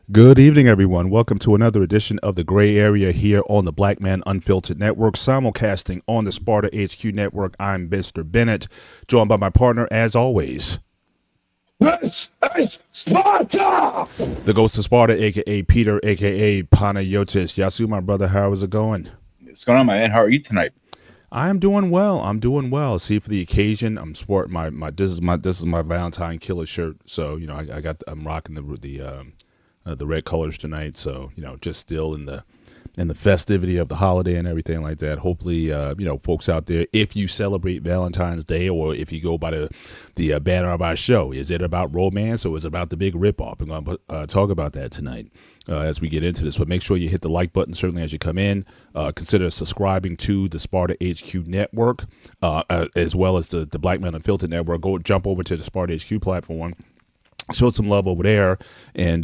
Good evening, everyone. Welcome to another edition of the Gray Area here on the Black Man Unfiltered Network, simulcasting on the Sparta HQ Network. I'm Mr. Bennett, joined by my partner, as always, This is Sparta! the Ghost of Sparta, aka Peter, aka Panayotis. Yasu, my brother, how is it going? What's going on, man? How are you tonight? I am doing well. I'm doing well. See, for the occasion, I'm sporting my this is my Valentine killer shirt. So I'm rocking the red colors tonight. So just still in the festivity of the holiday and everything like that. Hopefully, folks out there, if you celebrate Valentine's Day or if you go by the banner of our show, is it about romance or is it about the big ripoff? We're going to talk about that tonight as we get into this. But make sure you hit the like button certainly as you come in. Consider subscribing to the Sparta HQ Network as well as the Black Man Unfiltered Network. Go jump over to the Sparta HQ platform. Showed some love over there and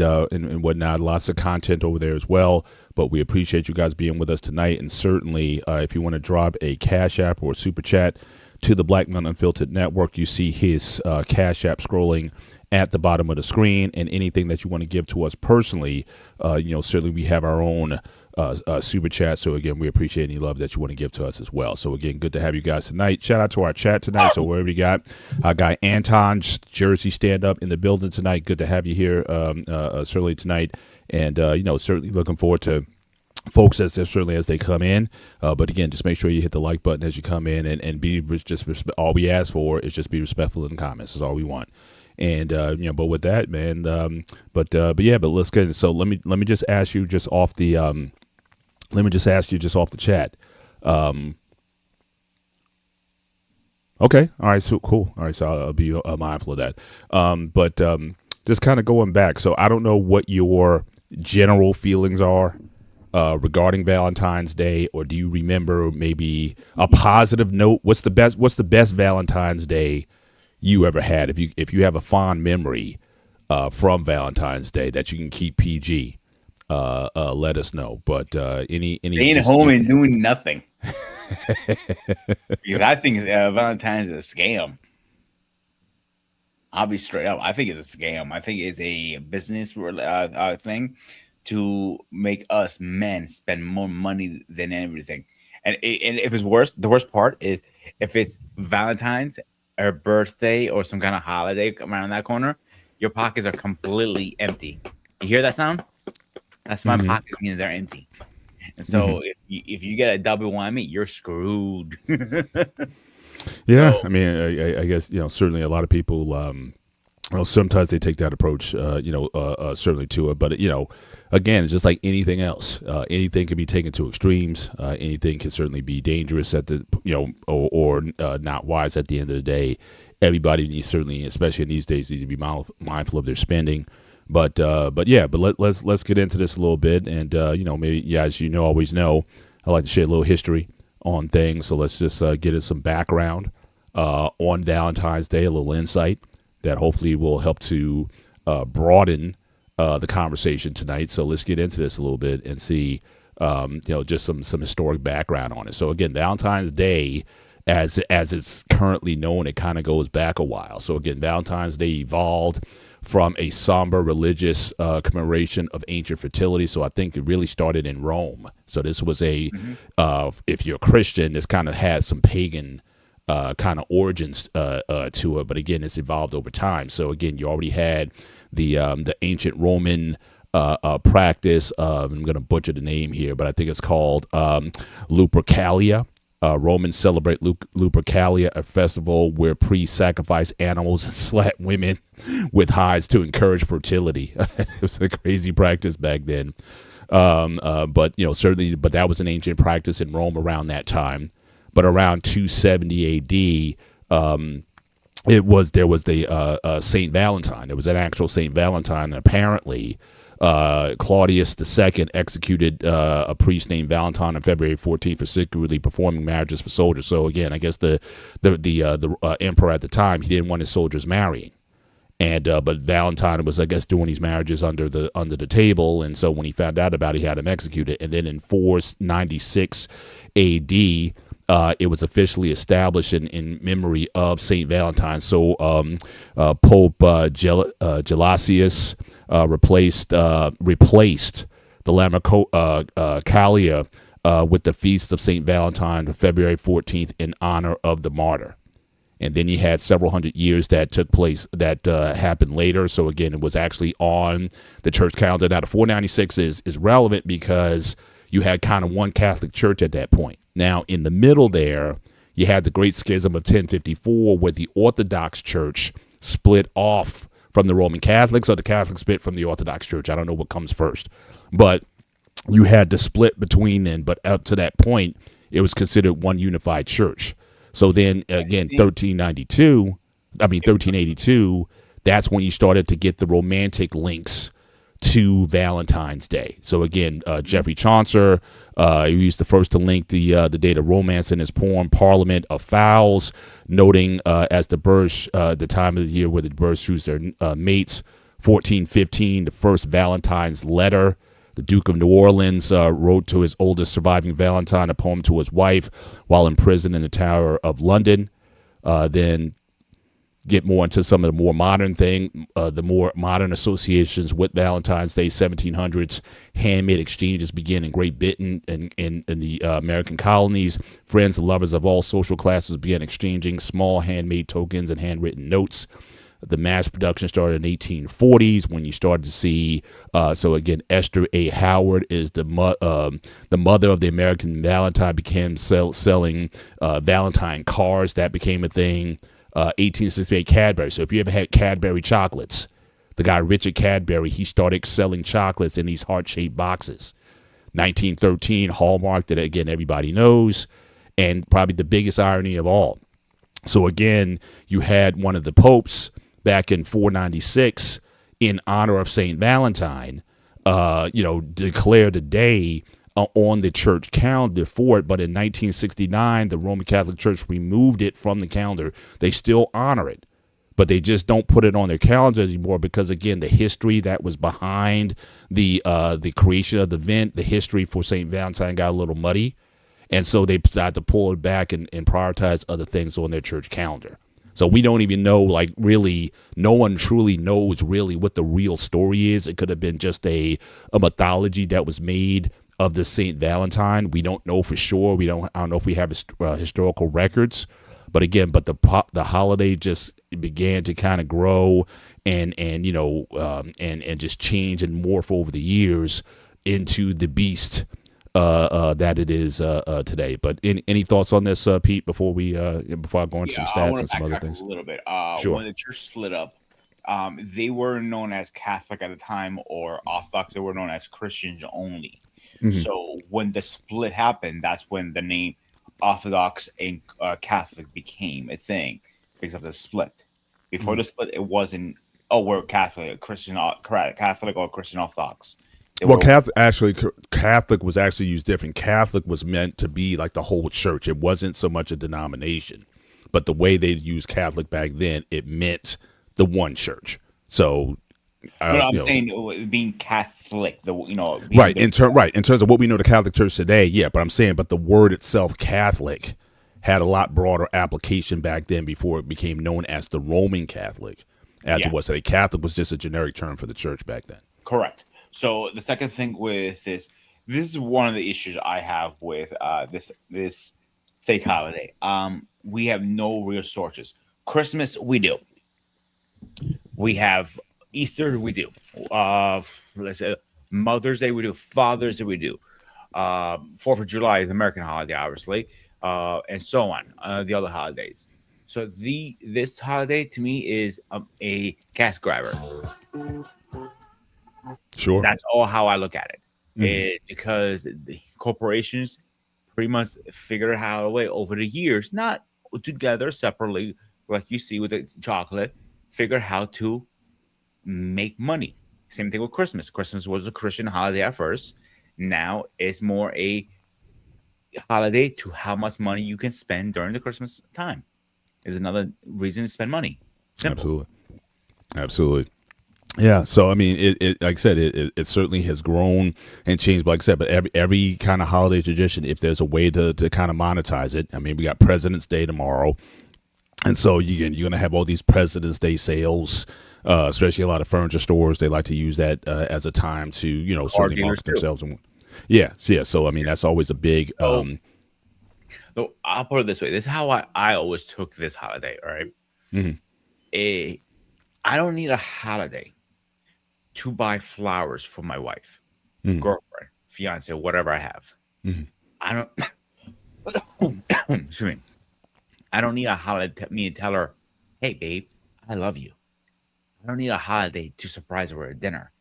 whatnot. Lots of content over there as well. But we appreciate you guys being with us tonight. And certainly, if you want to drop a Cash App or a Super Chat to the Black Men Unfiltered Network, you see his Cash App scrolling at the bottom of the screen. And anything that you want to give to us personally, certainly we have our own Super Chat. So, again, we appreciate any love that you want to give to us as well. So, again, good to have you guys tonight. Shout out to our chat tonight. So, wherever you got our guy Anton, Jersey Stand Up in the building tonight. Good to have you here certainly tonight. And, certainly looking forward to folks as they come in. But, again, just make sure you hit the like button as you come in and be just all we ask for is just be respectful in the comments. That's all we want. And but with that, man, but let's get it. So let me just ask you just off the chat. Okay, all right, so cool. All right, so I'll be mindful of that. But just kind of going back. So I don't know what your general feelings are regarding Valentine's Day, or do you remember maybe a positive note? What's the best Valentine's Day you ever had? If you have a fond memory from Valentine's Day that you can keep PG, let us know. But any staying home and doing nothing because I think Valentine's is a scam. I'll be straight up. I think it's a scam. I think it's a business thing to make us men spend more money than everything. And if it's worse, the worst part is if it's Valentine's or birthday or some kind of holiday around that corner, your pockets are completely empty. You hear that sound? That's my pockets means they're empty. And so if you get a double whammy, you're screwed. Yeah, so, I mean, I guess certainly a lot of people. Sometimes they take that approach, certainly to it. But again, it's just like anything else. Anything can be taken to extremes. Anything can certainly be dangerous at the or not wise at the end of the day. Everybody needs, certainly, especially in these days, needs to be mindful of their spending. But let's get into this a little bit, and maybe as always know, I like to share a little history on things. So let's just get some background on Valentine's Day, a little insight that hopefully will help to broaden the conversation tonight. So let's get into this a little bit and see, just some historic background on it. So again, Valentine's Day, as it's currently known, it kind of goes back a while. So again, Valentine's Day evolved from a somber religious commemoration of ancient fertility. So I think it really started in Rome. So this was if you're a Christian, this kind of had some pagan kind of origins to it, but again, it's evolved over time. So again, you already had the ancient Roman practice of, I'm going to butcher the name here, but I think it's called Lupercalia. Romans celebrate Lupercalia, a festival where priests sacrifice animals and slap women with hides to encourage fertility. It was a crazy practice back then, but certainly, but that was an ancient practice in Rome around that time. But around 270 A.D., there was the Saint Valentine. There was an actual Saint Valentine, and apparently Claudius II executed a priest named Valentine on February 14th for secretly performing marriages for soldiers. So again, I guess the emperor at the time, he didn't want his soldiers marrying, and but Valentine was, I guess, doing these marriages under the table, and so when he found out about it, he had him executed. And then in 496 A.D., it was officially established in memory of Saint Valentine. So Pope Gelasius replaced the Lammercalia with the feast of Saint Valentine, February 14th, in honor of the martyr. And then you had several hundred years that took place that happened later. So again, it was actually on the church calendar. Now the 496 is relevant because you had kind of one Catholic church at that point. Now in the middle there, you had the Great Schism of 1054, where the Orthodox Church split off from the Roman Catholics, or the Catholics split from the Orthodox Church. I don't know what comes first, but you had the split between them. But up to that point, it was considered one unified church. So then again, 1382, that's when you started to get the romantic links to Valentine's Day. So again, Geoffrey Chaucer, he was the first to link the date of romance in his poem Parliament of Fowls, noting as the birds, the time of the year where the birds choose their mates. 1415, the first Valentine's letter. The Duke of New Orleans wrote to his oldest surviving Valentine a poem to his wife while in prison in the Tower of London. Then get more into some of the more modern the more modern associations with Valentine's Day. 1700s handmade exchanges begin in Great Britain and in the American colonies. Friends and lovers of all social classes began exchanging small handmade tokens and handwritten notes. The mass production started in the 1840s when you started to see. So again, Esther A. Howard is the mother of the American Valentine. Began selling Valentine cards. That became a thing. 1868 Cadbury. So if you ever had Cadbury chocolates, the guy Richard Cadbury, he started selling chocolates in these heart-shaped boxes. 1913 Hallmark, that again everybody knows, and probably the biggest irony of all. So again, you had one of the popes back in 496 in honor of Saint Valentine, declared a day on the church calendar for it. But in 1969, the Roman Catholic Church removed it from the calendar. They still honor it, but they just don't put it on their calendars anymore because, again, the history that was behind the creation of the event, the history for Saint Valentine got a little muddy. And so they decided to pull it back and prioritize other things on their church calendar. So we don't even know, really, no one truly knows really what the real story is. It could have been just a mythology that was made of the Saint Valentine. We don't know for sure. I don't know if we have historical records. But again, the holiday just began to kind of grow and just change and morph over the years into the beast that it is today. But any thoughts on this, Pete? Before I go into some stats and some other things, a little bit. Sure. When the church split up, they were known as Catholic at the time, or Orthodox. They were known as Christians only. Mm-hmm. So when the split happened, that's when the name Orthodox and Catholic became a thing because of the split. Before the split, it wasn't. Oh, we're Catholic, Christian, Catholic, or Christian Orthodox. Catholic was actually used different. Catholic was meant to be like the whole church. It wasn't so much a denomination, but the way they used Catholic back then, it meant the one church. So, I'm saying being Catholic, right in terms of what we know the Catholic Church today, yeah. But I'm saying, but the word itself, Catholic, had a lot broader application back then before it became known as the Roman Catholic, it was today. Catholic was just a generic term for the church back then. Correct. So the second thing with this is one of the issues I have with this fake holiday. We have no real sources. Christmas, we do. We have Easter, we do. Let's say Mother's Day, we do. Father's Day, we do. 4th of July is an American holiday, obviously, and so on. The other holidays. So this holiday to me is a cash grabber. Sure. That's all how I look at it. Because the corporations pretty much figured out a way over the years, not together separately, like you see with the chocolate, figure how to make money. Same thing with Christmas. Christmas was a Christian holiday at first. Now it's more a holiday to how much money you can spend during the Christmas time. Is another reason to spend money. Simple. Absolutely. Yeah, so I mean, it like I said, it certainly has grown and changed. But like I said, but every kind of holiday tradition, if there's a way to kind of monetize it, I mean, we got President's Day tomorrow. And so you're gonna have all these President's Day sales, especially a lot of furniture stores. They like to use that as a time to Car certainly dealers market too. themselves. And yeah, so yeah. So I mean that's always a big So, so I'll put it this way. This is how I always took this holiday. All right. mhm, Eh, I don't need a holiday to buy flowers for my wife, mhm, girlfriend, fiance, whatever I have. mhm, I don't. Excuse me. I don't need a holiday me to tell her, "Hey, babe, I love you." I don't need a holiday to surprise her at dinner.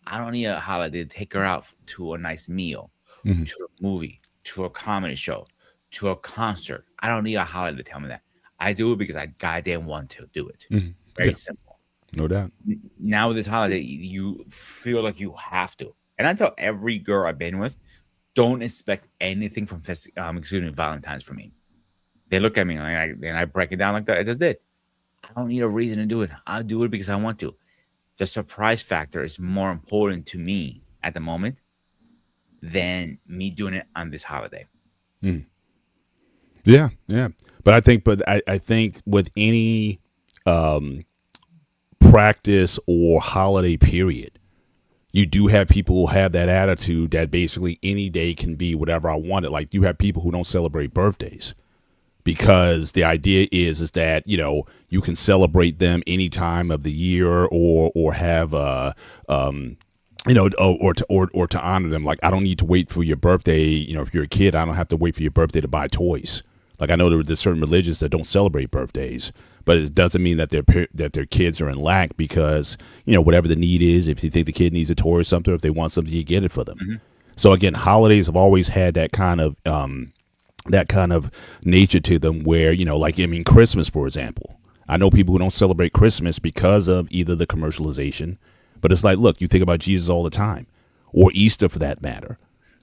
I don't need a holiday to take her out to a nice meal, mhm, to a movie, to a comedy show, to a concert. I don't need a holiday to tell me that. I do it because I goddamn want to do it. mhm. Very Yeah, simple. no doubt. Now with this holiday, you feel like you have to. And I tell every girl I've been with, don't expect anything from excuse me, Valentine's from me. They look at me and I break it down like that. I just did. I don't need a reason to do it. I'll do it because I want to. The surprise factor is more important to me at the moment than me doing it on this holiday. Mhm. Yeah, yeah. But I think with any um, practice or holiday period, you do have people who have that attitude that basically any day can be whatever I want it. Like you have people who don't celebrate birthdays because the idea is that you can celebrate them any time of the year or have or to honor them. Like I don't need to wait for your birthday. If you're a kid, I don't have to wait for your birthday to buy toys. Like I know there's certain religions that don't celebrate birthdays, but it doesn't mean that their kids are in lack because whatever the need is. If you think the kid needs a toy or something, if they want something, you get it for them. Mhm. So again, holidays have always had that kind of nature to them where like I mean Christmas, for example. I know people who don't celebrate Christmas because of either the commercialization, but it's like, look, you think about Jesus all the time, or Easter for that matter.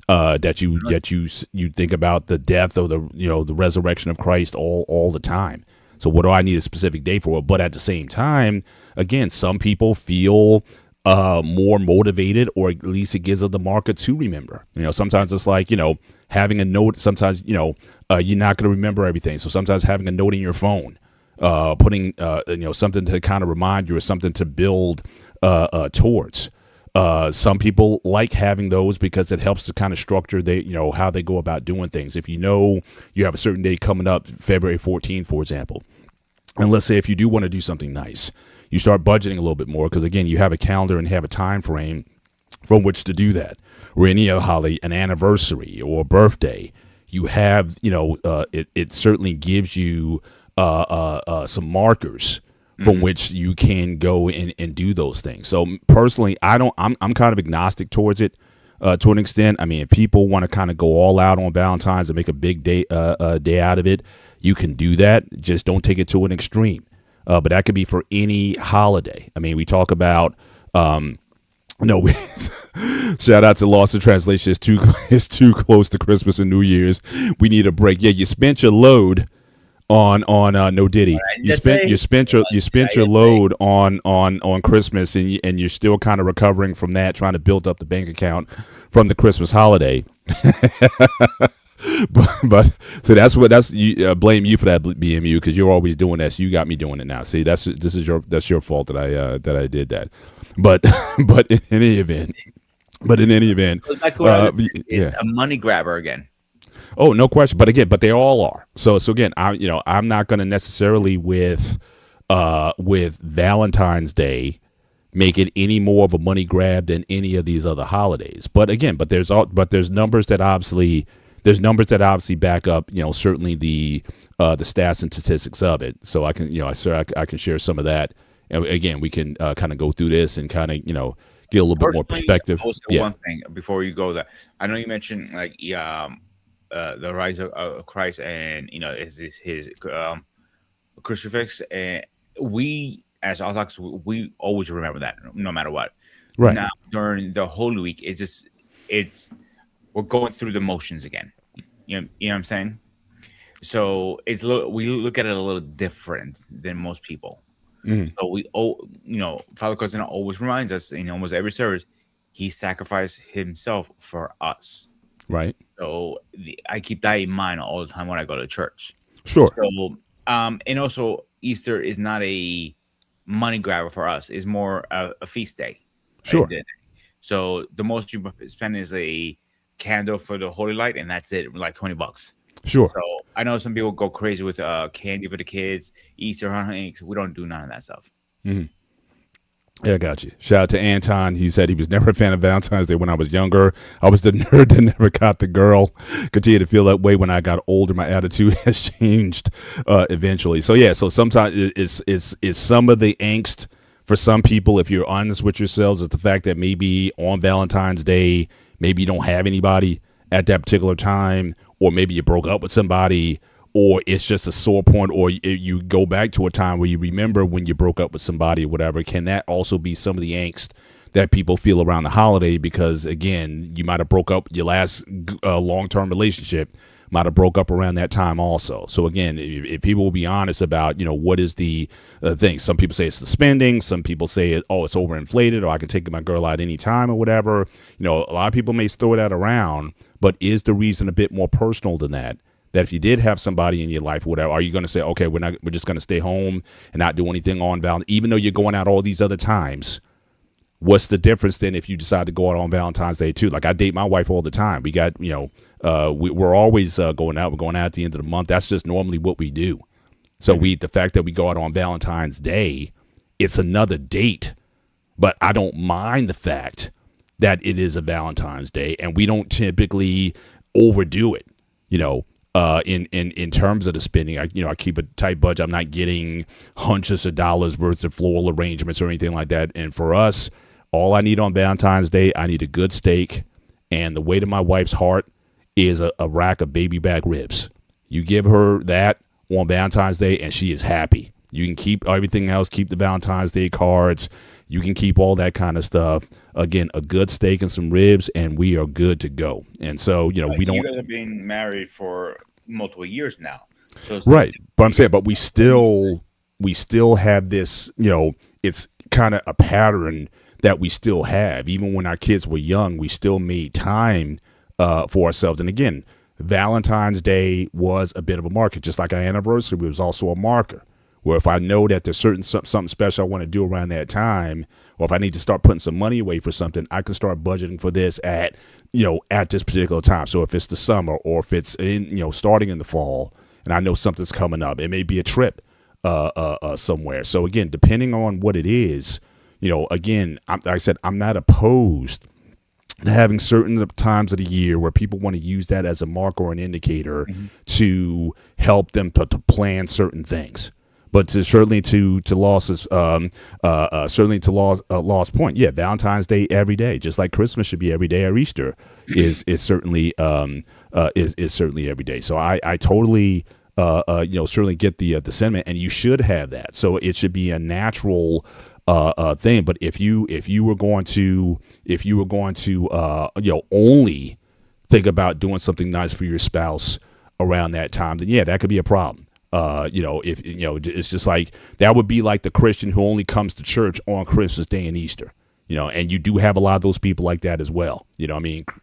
That you think about the death or the resurrection of Christ all the time. So what do I need a specific day for? But at the same time, again, some people feel more motivated, or at least it gives them the marker to remember. Sometimes it's like having a note. Sometimes you're not going to remember everything. So sometimes having a note in your phone, putting something to kind of remind you or something to build towards. Some people like having those because it helps to kind of structure how they go about doing things. If you have a certain day coming up, February 14th, for example, and let's say if you do want to do something nice, you start budgeting a little bit more because again, you have a calendar and have a time frame from which to do that. Or any other holiday, an anniversary or a birthday, you have it certainly gives you some markers from Mhm. which you can go and do those things. So personally, I'm kind of agnostic towards it to an extent. I mean, if people want to kind of go all out on Valentine's and make a big day out of it, you can do that. Just don't take it to an extreme. But that could be for any holiday. I mean, we talk about no, shout out to Lost in Translation. It's too it's too close to Christmas and New Year's. We need a break. Yeah, you spent your load on no Diddy. I just say, You spent I your just say, load on Christmas, and you're still kind of recovering from that, trying to build up the bank account from the Christmas holiday. but so that's you blame you for that, BMU, because you're always doing that. So you got me doing it now. See, that's your fault that I did that. But but in any event, goes back to what I was saying. It's yeah. a money grabber again. Oh, no question. But again, they all are. So again, I'm not going to necessarily with Valentine's Day make it any more of a money grab than any of these other holidays. But again, there's numbers that obviously back up certainly the stats and statistics of it. So I can I can share some of that. And again, we can kind of go through this and kind of get a little bit more Personally, perspective. I will say Yeah. one thing before you go there. I know you mentioned like the rise of Christ and his crucifix, and we as Orthodox we always remember that no matter what. Right. Now during the Holy Week, it's we're going through the motions again. You know what I'm saying? So it's a little, we look at it a little different than most people. Mhm. So Father Cousin always reminds us in almost every service, he sacrificed himself for us. Right. So I keep that in mind all the time when I go to church. Sure. So and also Easter is not a money grabber for us. It's more a feast day. Sure. So the most you spend is a candle for the holy light, and that's it, like $20. Sure. So I know some people go crazy with candy for the kids, Easter hunting. We don't do none of that stuff. Mm-hmm. Yeah, I got you. Shout out to Anton. He said he was never a fan of Valentine's Day when I was younger. I was the nerd that never got the girl. Continue to feel that way when I got older. My attitude has changed eventually. So yeah, so sometimes it's some of the angst for some people, if you're honest with yourselves, is the fact that maybe on Valentine's Day, maybe you don't have anybody at that particular time, or maybe you broke up with somebody, or it's just a sore point, or you go back to a time where you remember when you broke up with somebody or whatever. Can that also be some of the angst that people feel around the holiday? Because again, you might have broke up your last long-term relationship, might have broke up around that time also. So again, if people will be honest about, what is the thing. Some people say it's the spending. Some people say, it's overinflated, or I can take my girl out anytime or whatever. A lot of people may throw that around, but is the reason a bit more personal than that? That if you did have somebody in your life or whatever, are you going to say, okay, we're just going to stay home and not do anything on Valentine's, even though you're going out all these other times? What's the difference then if you decide to go out on Valentine's Day too? Like, I date my wife all the time. We got, we're always going out. We're going out at the end of the month. That's just normally what we do. So the fact that we go out on Valentine's Day, it's another date, but I don't mind the fact that it is a Valentine's Day, and we don't typically overdo it, in terms of the spending. I keep a tight budget. I'm not getting hundreds of dollars worth of floral arrangements or anything like that. And for us, all I need on Valentine's Day, I need a good steak, and the way to my wife's heart is a rack of baby back ribs. You give her that on Valentine's Day, and she is happy. You can keep everything else, keep the Valentine's Day cards. You can keep all that kind of stuff. Again, a good steak and some ribs, and we are good to go. And so, we don't. You guys have been married for multiple years now, so it's right. But I'm saying, but we still have this. It's kind of a pattern that we still have. Even when our kids were young, we still made time for ourselves. And again, Valentine's Day was a bit of a marker, just like our anniversary. It was also a marker. Where if I know that there's something special I want to do around that time, or if I need to start putting some money away for something, I can start budgeting for this at this particular time. So if it's the summer, or if it's starting in the fall, and I know something's coming up, it may be a trip somewhere. So again, depending on what it is, again, like I said, I'm not opposed to having certain times of the year where people want to use that as a marker or an indicator to help them to plan certain things. But certainly to Law's point, yeah, Valentine's Day every day, just like Christmas should be every day, or Easter is certainly certainly every day. So I totally certainly get the sentiment, and you should have that. So it should be a natural thing. But if you were going to only think about doing something nice for your spouse around that time, then yeah, that could be a problem. If it's just like that would be like the Christian who only comes to church on Christmas Day and Easter, and you do have a lot of those people like that as well.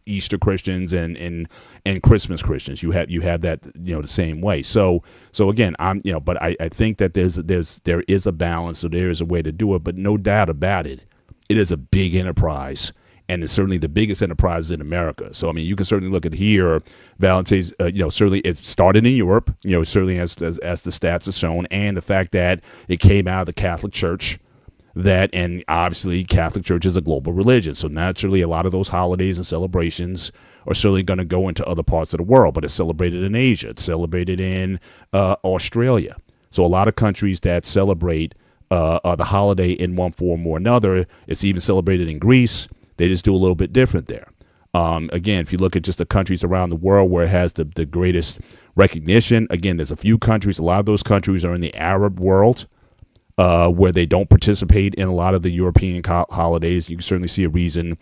Easter Christians and Christmas Christians, you have that, the same way. So again, but I think that there is a balance, so there is a way to do it, but no doubt about it, it is a big enterprise. And it's certainly the biggest enterprise in America. So, you can certainly look at here, Valentine's, certainly it started in Europe, certainly as the stats have shown, and the fact that it came out of the Catholic Church, and obviously Catholic Church is a global religion. So naturally, a lot of those holidays and celebrations are certainly going to go into other parts of the world, but it's celebrated in Asia. It's celebrated in Australia. So a lot of countries that celebrate the holiday in one form or another. It's even celebrated in Greece. They just do a little bit different there. Again, if you look at just the countries around the world where it has the greatest recognition, again, there's a few countries. A lot of those countries are in the Arab world, where they don't participate in a lot of the European holidays. You can certainly see a reason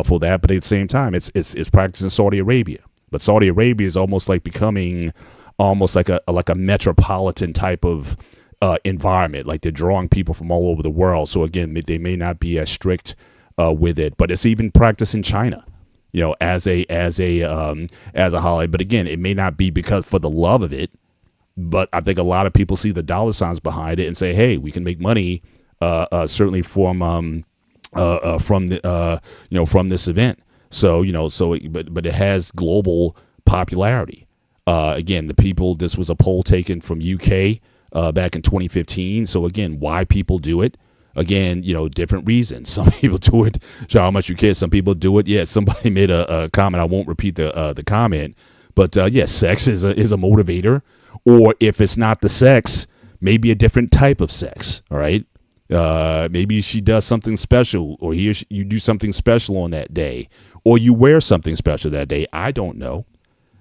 for that. But at the same time, it's practiced in Saudi Arabia. But Saudi Arabia is almost like becoming almost like a metropolitan type of environment. Like they're drawing people from all over the world. So again, they may not be as strict with it, but it's even practiced in China, as a holiday. But again, it may not be because for the love of it, But I think a lot of people see the dollar signs behind it and say, hey, we can make money certainly from the from this event. So but it has global popularity. Again, the people. This was a poll taken from UK back in 2015. So again, why people do it? Again, different reasons. Some people do it, show how much you care. Some people do it. Yeah, somebody made a comment. I won't repeat the comment, but sex is a motivator. Or if it's not the sex, maybe a different type of sex. All right. Maybe she does something special, or you do something special on that day, or you wear something special that day. I don't know.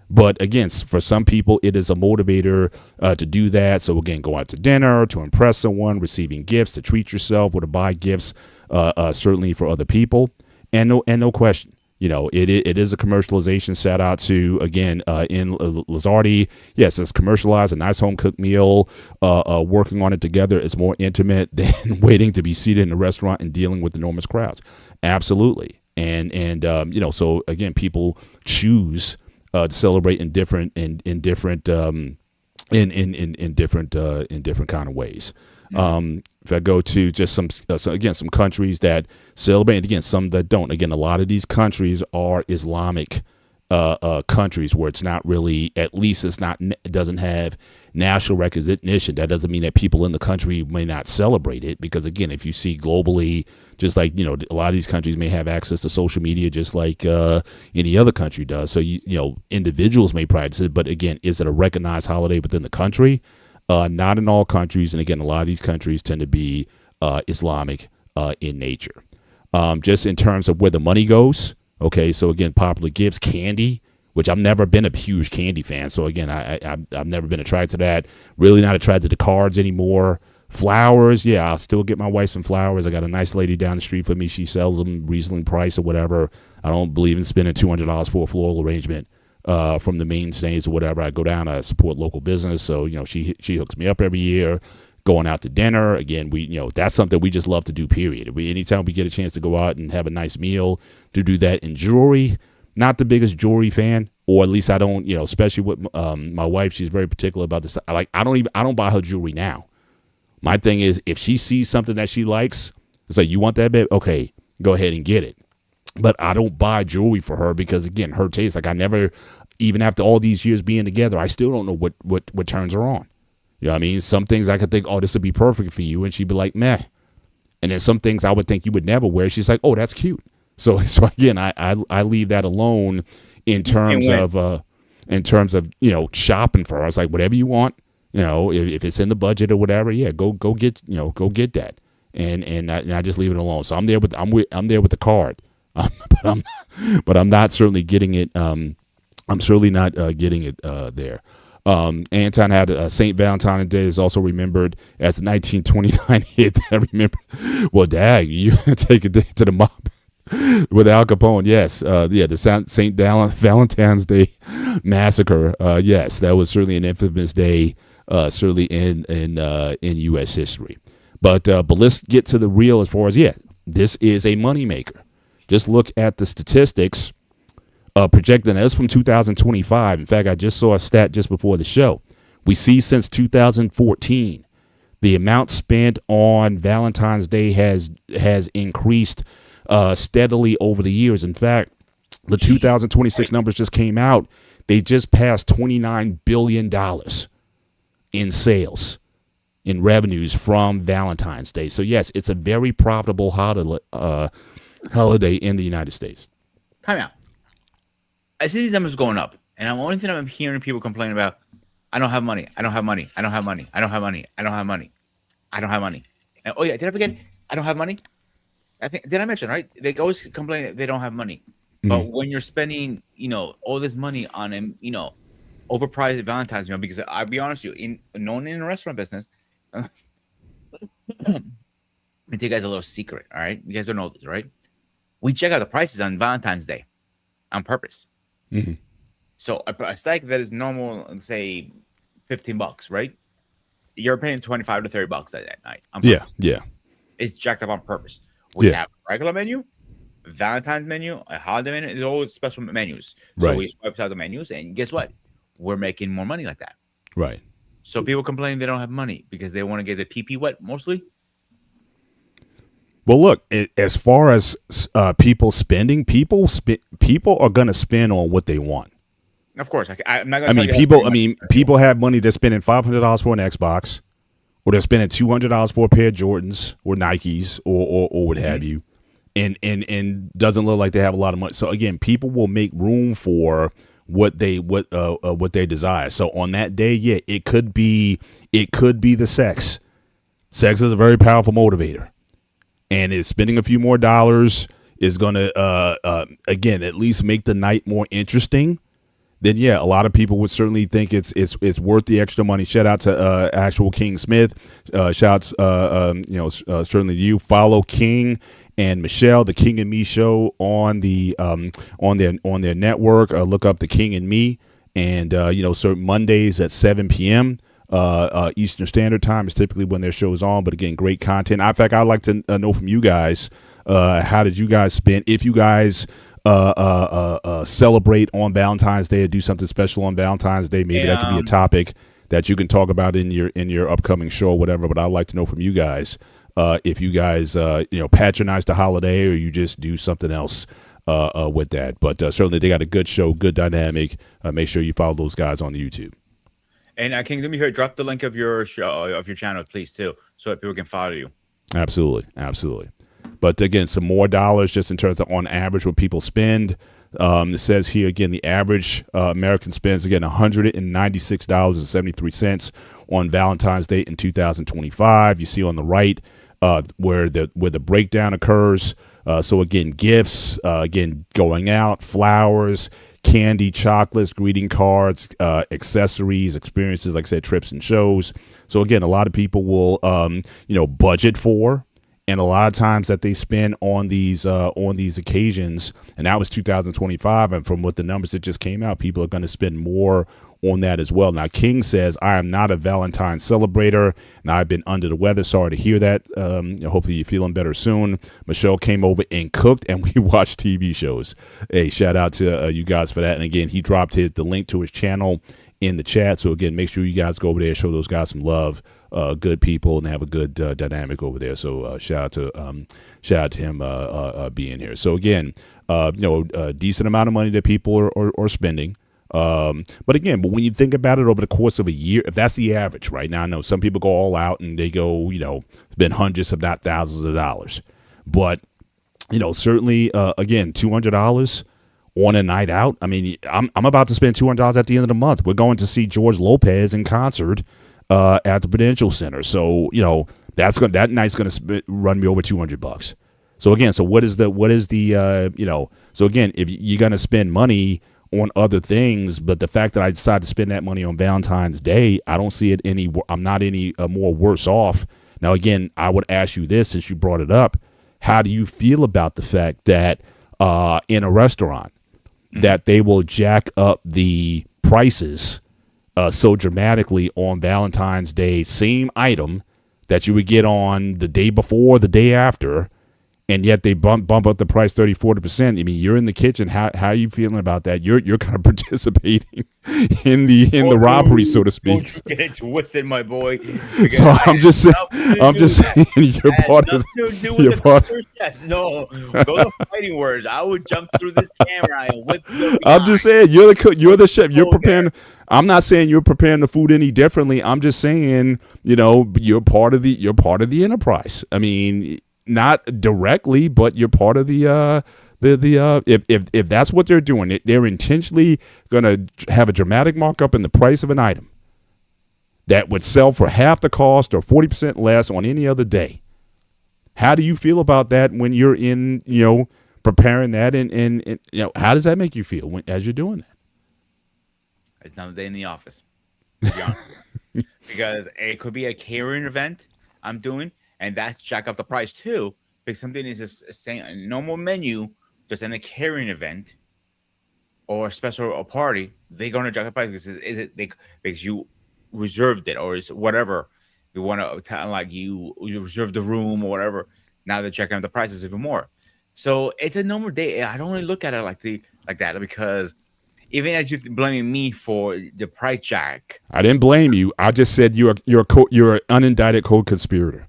But again, for some people, it is a motivator to do that. So again, go out to dinner, to impress someone, receiving gifts, to treat yourself, or to buy gifts, certainly for other people. And no question, it is a commercialization. Shout out to, again, in Lizardi. Yes, it's commercialized, a nice home cooked meal. Working on it together is more intimate than waiting to be seated in a restaurant and dealing with enormous crowds. Absolutely. And so again, people choose to celebrate in different kind of ways. If I go to just some countries that celebrate, and again, some that don't. Again, a lot of these countries are Islamic countries where it's not really, at least it doesn't have national recognition. That doesn't mean that people in the country may not celebrate it, because again, if you see globally, just like, a lot of these countries may have access to social media just like any other country does. So, individuals may practice it, but again, is it a recognized holiday within the country? Not in all countries. And again, a lot of these countries tend to be Islamic in nature. Just in terms of where the money goes. Okay. So again, popular gifts, candy, which I've never been a huge candy fan. So again, I've never been attracted to that. Really not attracted to cards anymore. Flowers, yeah, I'll still get my wife some flowers. I got a nice lady down the street for me. She sells them reasonably priced or whatever. I don't believe in spending $200 for a floral arrangement from the mainstays or whatever. I go down, I support local business. So, she hooks me up every year. Going out to dinner, again, that's something we just love to do, period. Anytime we get a chance to go out and have a nice meal, to do that. In jewelry, not the biggest jewelry fan, or at least I don't, especially with my wife, she's very particular about this. I don't buy her jewelry now. My thing is, if she sees something that she likes, it's like, you want that, babe? Okay, go ahead and get it. But I don't buy jewelry for her because, again, her taste, like I never, even after all these years being together, I still don't know what turns her on. You know what I mean? Some things I could think, oh, this would be perfect for you. And she'd be like, meh. And then some things I would think you would never wear. She's like, oh, that's cute. So again, I leave that alone in terms of shopping for her. I was like, whatever you want. If it's in the budget or whatever, yeah, go get that, and I just leave it alone. So I'm there with the card, but I'm not certainly getting it. I'm certainly not getting it there. Anton had Saint Valentine's Day is also remembered as the 1929 hit. I remember. Well, dag, you take it to the mob with Al Capone. Yes, the Saint Valentine's Day massacre. Yes, that was certainly an infamous day. Certainly in U.S. history. But let's get to the real as far as, this is a moneymaker. Just look at the statistics projecting us from 2025. In fact, I just saw a stat just before the show. We see since 2014, the amount spent on Valentine's Day has increased steadily over the years. In fact, the 2026 numbers just came out. They just passed $29 billion in sales, in revenues from Valentine's Day. So yes, it's a very profitable holiday in the United States. Time out. I see these numbers going up, and the only thing I'm hearing people complain about, I don't have money. I don't have money. I don't have money. I don't have money. I don't have money. I don't have money. And, oh yeah, did I forget? I don't have money. Did I mention, right? They always complain that they don't have money. But when you're spending, all this money on overpriced Valentine's meal, because I'll be honest with you, known in the restaurant business, let me tell you guys a little secret, all right? You guys don't know this, right? We check out the prices on Valentine's Day on purpose. Mm-hmm. So a steak that is normal, say $15, right? You're paying $25 to $30 that night on purpose. Yeah. It's jacked up on purpose. We have a regular menu, Valentine's menu, a holiday menu. There's all special menus. So we swipe out the menus, and guess what? We're making more money like that. Right. So people complain they don't have money because they want to get the PP wet mostly. Well, look, as far as people spending, people are going to spend on what they want. Of course, I'm not gonna I tell mean, you how to spend people. your I money. mean, people have money. They're spending $500 for an Xbox, or they're spending $200 for a pair of Jordans or Nikes or what have you, and doesn't look like they have a lot of money. So again, people will make room for what they desire. So on that day, yeah, it could be the sex. Sex is a very powerful motivator, and is spending a few more dollars is going to again at least make the night more interesting. Then yeah, a lot of people would certainly think it's worth the extra money. Shout out to actual King Smith. Shouts certainly to you. Follow King and Michelle, the King and Me show on the on their network. Look up the King and Me, and certain Mondays at 7 p.m. Eastern Standard Time is typically when their show is on. But again, great content. In fact, I'd like to know from you guys, how did you guys spend? If you guys celebrate on Valentine's Day or do something special on Valentine's Day, maybe that could be a topic that you can talk about in your upcoming show or whatever. But I'd like to know from you guys, if you guys patronize the holiday or you just do something else with that. But certainly they got a good show, good dynamic. Make sure you follow those guys on the YouTube. And King, do me here. Drop the link of your show of your channel, please, too, so that people can follow you. Absolutely. But again, some more dollars just in terms of on average what people spend. It says here again the average American spends again $196.73 on Valentine's Day in 2025. You see on the right where the breakdown occurs. So again, gifts, again going out, flowers, candy, chocolates, greeting cards, accessories, experiences, like I said, trips and shows. So again, a lot of people will budget for, and a lot of times that they spend on these occasions, and that was 2025, and from what the numbers that just came out, people are going to spend more on that as well. Now, King says, I am not a Valentine celebrator, and I've been under the weather. Sorry to hear that. Hopefully you're feeling better soon. Michelle came over and cooked, and we watched TV shows. Hey, shout out to you guys for that. And again, he dropped the link to his channel in the chat. So again, make sure you guys go over there, show those guys some love. Good people, and have a good dynamic over there. So shout out to him being here. So again, a decent amount of money that people are spending. But when you think about it over the course of a year, if that's the average, right now, I know some people go all out and they go, spend hundreds, if not thousands of dollars. But certainly, again, $200 on a night out. I mean, I'm about to spend $200 at the end of the month. We're going to see George Lopez in concert at the Prudential Center. So that night's gonna run me over $200. So again, what is the so again, if you're gonna spend money on other things, but the fact that I decided to spend that money on Valentine's Day, I don't see it I'm not any more worse off. Now again, I would ask you this, since you brought it up, how do you feel about the fact that in a restaurant that they will jack up the prices so dramatically on Valentine's Day, same item that you would get on the day before, the day after, and yet they bump up the price 30-40%. I mean, you're in the kitchen. How are you feeling about that? You're kind of participating in the robbery, so to speak. Don't you get it twisted, my boy. So I'm just saying you're part of you're part. No, those are fighting words. I would jump through this camera and whip your I'm just saying you're the cook, you're the chef. You're preparing. I'm not saying you're preparing the food any differently. I'm just saying, you're part of the enterprise. I mean, not directly, but you're part of the if that's what they're doing, they're intentionally going to have a dramatic markup in the price of an item that would sell for half the cost or 40% less on any other day. How do you feel about that when you're in, preparing that, and how does that make you feel as you're doing that? It's another day in the office, to be honest. Because it could be a catering event I'm doing, and that's jack up the price too. Because something is just saying a normal menu, just in a catering event or a special or party, they're gonna jack up the price because you reserved it, or is whatever you want to like you reserved the room or whatever. Now they're checking up the prices even more. So it's a normal day. I don't really look at it like that because even as you blaming me for the price jack. I didn't blame you. I just said you're an unindicted co-conspirator.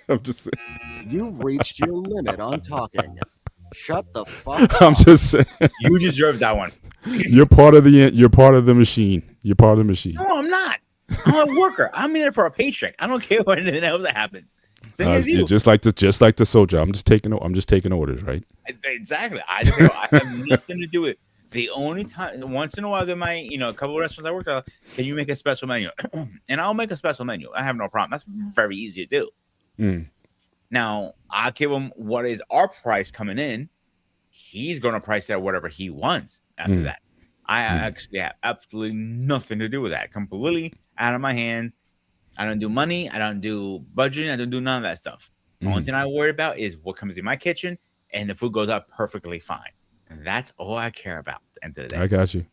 I'm just You've reached your limit on talking. Shut the fuck I'm up. just saying You deserve that one. you're part of the machine. You're part of the machine. No, I'm not. I'm a worker. I'm in there for a paycheck. I don't care what anything else that happens. Same as you. Just like the soldier. I'm just taking orders, right? Exactly. I have nothing to do with it. The only time, once in a while, there might, a couple of restaurants I work at, can you make a special menu? And I'll make a special menu. I have no problem. That's very easy to do. Mm. Now, I give him what is our price coming in. He's going to price it at whatever he wants after that. I actually have absolutely nothing to do with that. Completely out of my hands. I don't do money. I don't do budgeting. I don't do none of that stuff. The only thing I worry about is what comes in my kitchen, and the food goes up perfectly fine. And that's all I care about at the end of the day. I got you.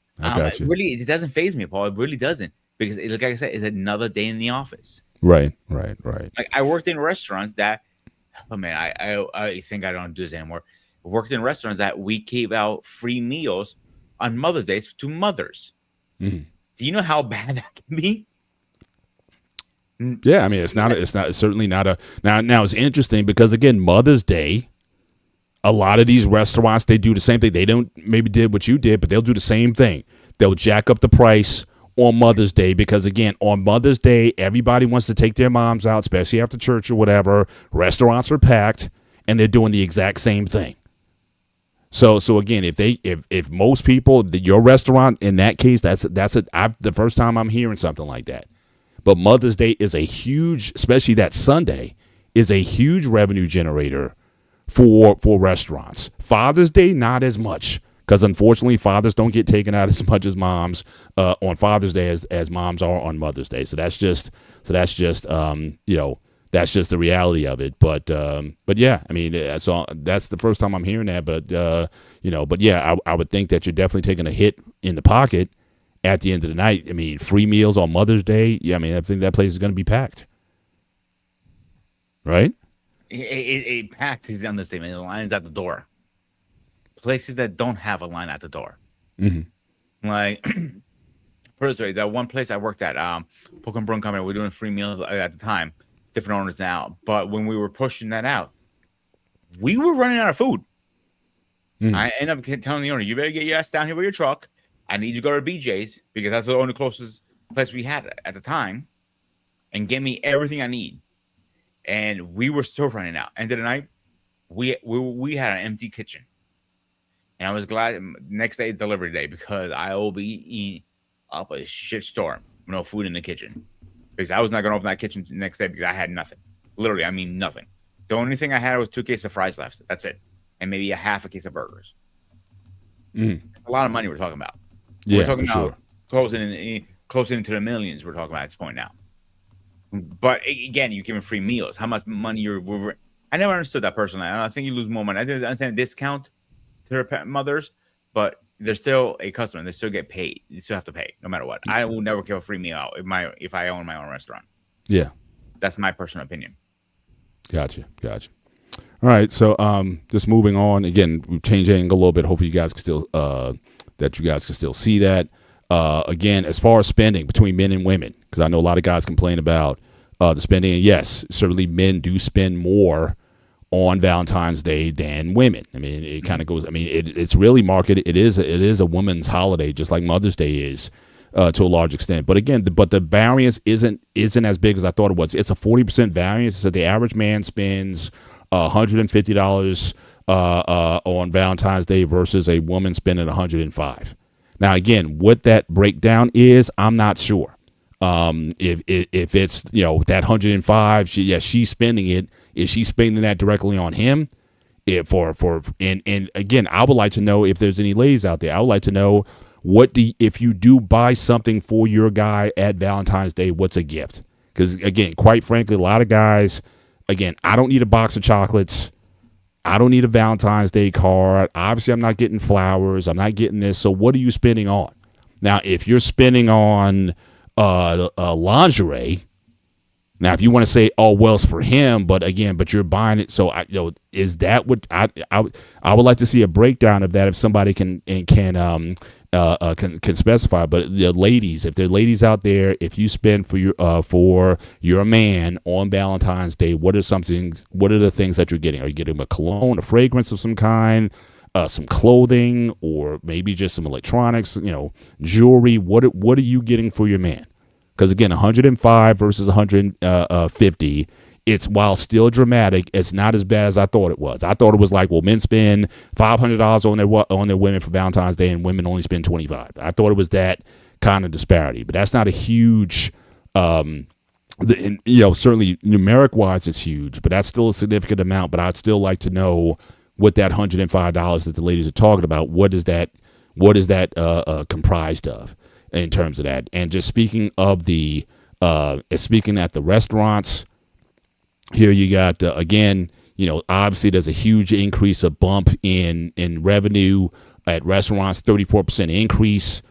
Really, it doesn't faze me, Paul. It really doesn't. Because, like I said, it's another day in the office. Right. Like, I worked in restaurants that, oh, man, I think I don't do this anymore. I worked in restaurants that we gave out free meals on Mother's Day to mothers. Do you know how bad that can be? Yeah, I mean, it's certainly not a now it's interesting because again, Mother's Day, a lot of these restaurants, they do the same thing. They don't maybe did what you did, but they'll do the same thing. They'll jack up the price on Mother's Day because again, on Mother's Day, everybody wants to take their moms out, especially after church or whatever. Restaurants are packed and they're doing the exact same thing. So again, if most people, your restaurant in that case, that's the first time I'm hearing something like that. But Mother's Day is a huge, especially that Sunday, is a huge revenue generator for restaurants. Father's Day, not as much, because unfortunately, fathers don't get taken out as much as moms on Father's Day as moms are on Mother's Day. So that's just that's just the reality of it. But yeah, I mean, so that's the first time I'm hearing that. But yeah, I would think that you're definitely taking a hit in the pocket. At the end of the night, I mean, free meals on Mother's Day. Yeah, I mean, I think that place is going to be packed, right? It packed is the understatement. The line's at the door. Places that don't have a line at the door, like personally, that one place I worked at, Poke and Brun Company, we're doing free meals at the time. Different owners now, but when we were pushing that out, we were running out of food. I ended up telling the owner, "You better get your ass down here with your truck. I need you to go to BJ's because that's the only closest place we had at the time, and get me everything I need." And we were still running out. End of the night, we had an empty kitchen, and I was glad. Next day is delivery day because I will be eating up a shit storm with no food in the kitchen because I was not going to open that kitchen the next day because I had nothing. Literally, I mean nothing. The only thing I had was 2 cases of fries left. That's it, and maybe a half a case of burgers. A lot of money we're talking about. Yeah, we're talking for about closing into the millions. We're talking about at this point now. But again, you're giving free meals. How much money I never understood that personally. I think you lose more money. I didn't understand discount to their mothers, but they're still a customer. They still get paid. You still have to pay no matter what. I will never give a free meal out if I own my own restaurant. Yeah, that's my personal opinion. Gotcha. All right, so just moving on. Again, we've changed the angle a little bit. Hopefully, you guys can still see that. Again, as far as spending between men and women, because I know a lot of guys complain about the spending. And yes, certainly men do spend more on Valentine's Day than women. I mean, it kind of goes. I mean, it's really marketed. It is a women's holiday, just like Mother's Day is to a large extent. But again, the variance isn't as big as I thought it was. It's a 40% variance. So the average man spends $150 on Valentine's Day versus a woman spending $105. Now, again, what that breakdown is, I'm not sure. If it's that 105, she's spending it. Is she spending that directly on him? And again, I would like to know if there's any ladies out there. I would like to know if you do buy something for your guy at Valentine's Day, what's a gift? Because again, quite frankly, a lot of guys, again, I don't need a box of chocolates. I don't need a Valentine's Day card. Obviously, I'm not getting flowers. I'm not getting this. So what are you spending on? Now, if you're spending on lingerie, Now, if you want to say, "Oh, well, it's for him," but again, but you're buying it, so is that what I would like to see a breakdown of that if somebody can specify. But the ladies, if there are ladies out there, if you spend for your man on Valentine's Day, what are the things that you're getting? Are you getting a cologne, a fragrance of some kind, some clothing, or maybe just some electronics, jewelry? What are you getting for your man? Because again, 105 versus 150, it's, while still dramatic, it's not as bad as I thought it was. I thought it was like, well, men spend $500 on their women for Valentine's Day, and women only spend 25. I thought it was that kind of disparity, but that's not a huge. Certainly numeric wise, it's huge, but that's still a significant amount. But I'd still like to know what that $105 that the ladies are talking about. What is that comprised of? In terms of that. And just speaking at the restaurants, here you got, again, obviously there's a huge increase, a bump in revenue at restaurants, 34% increase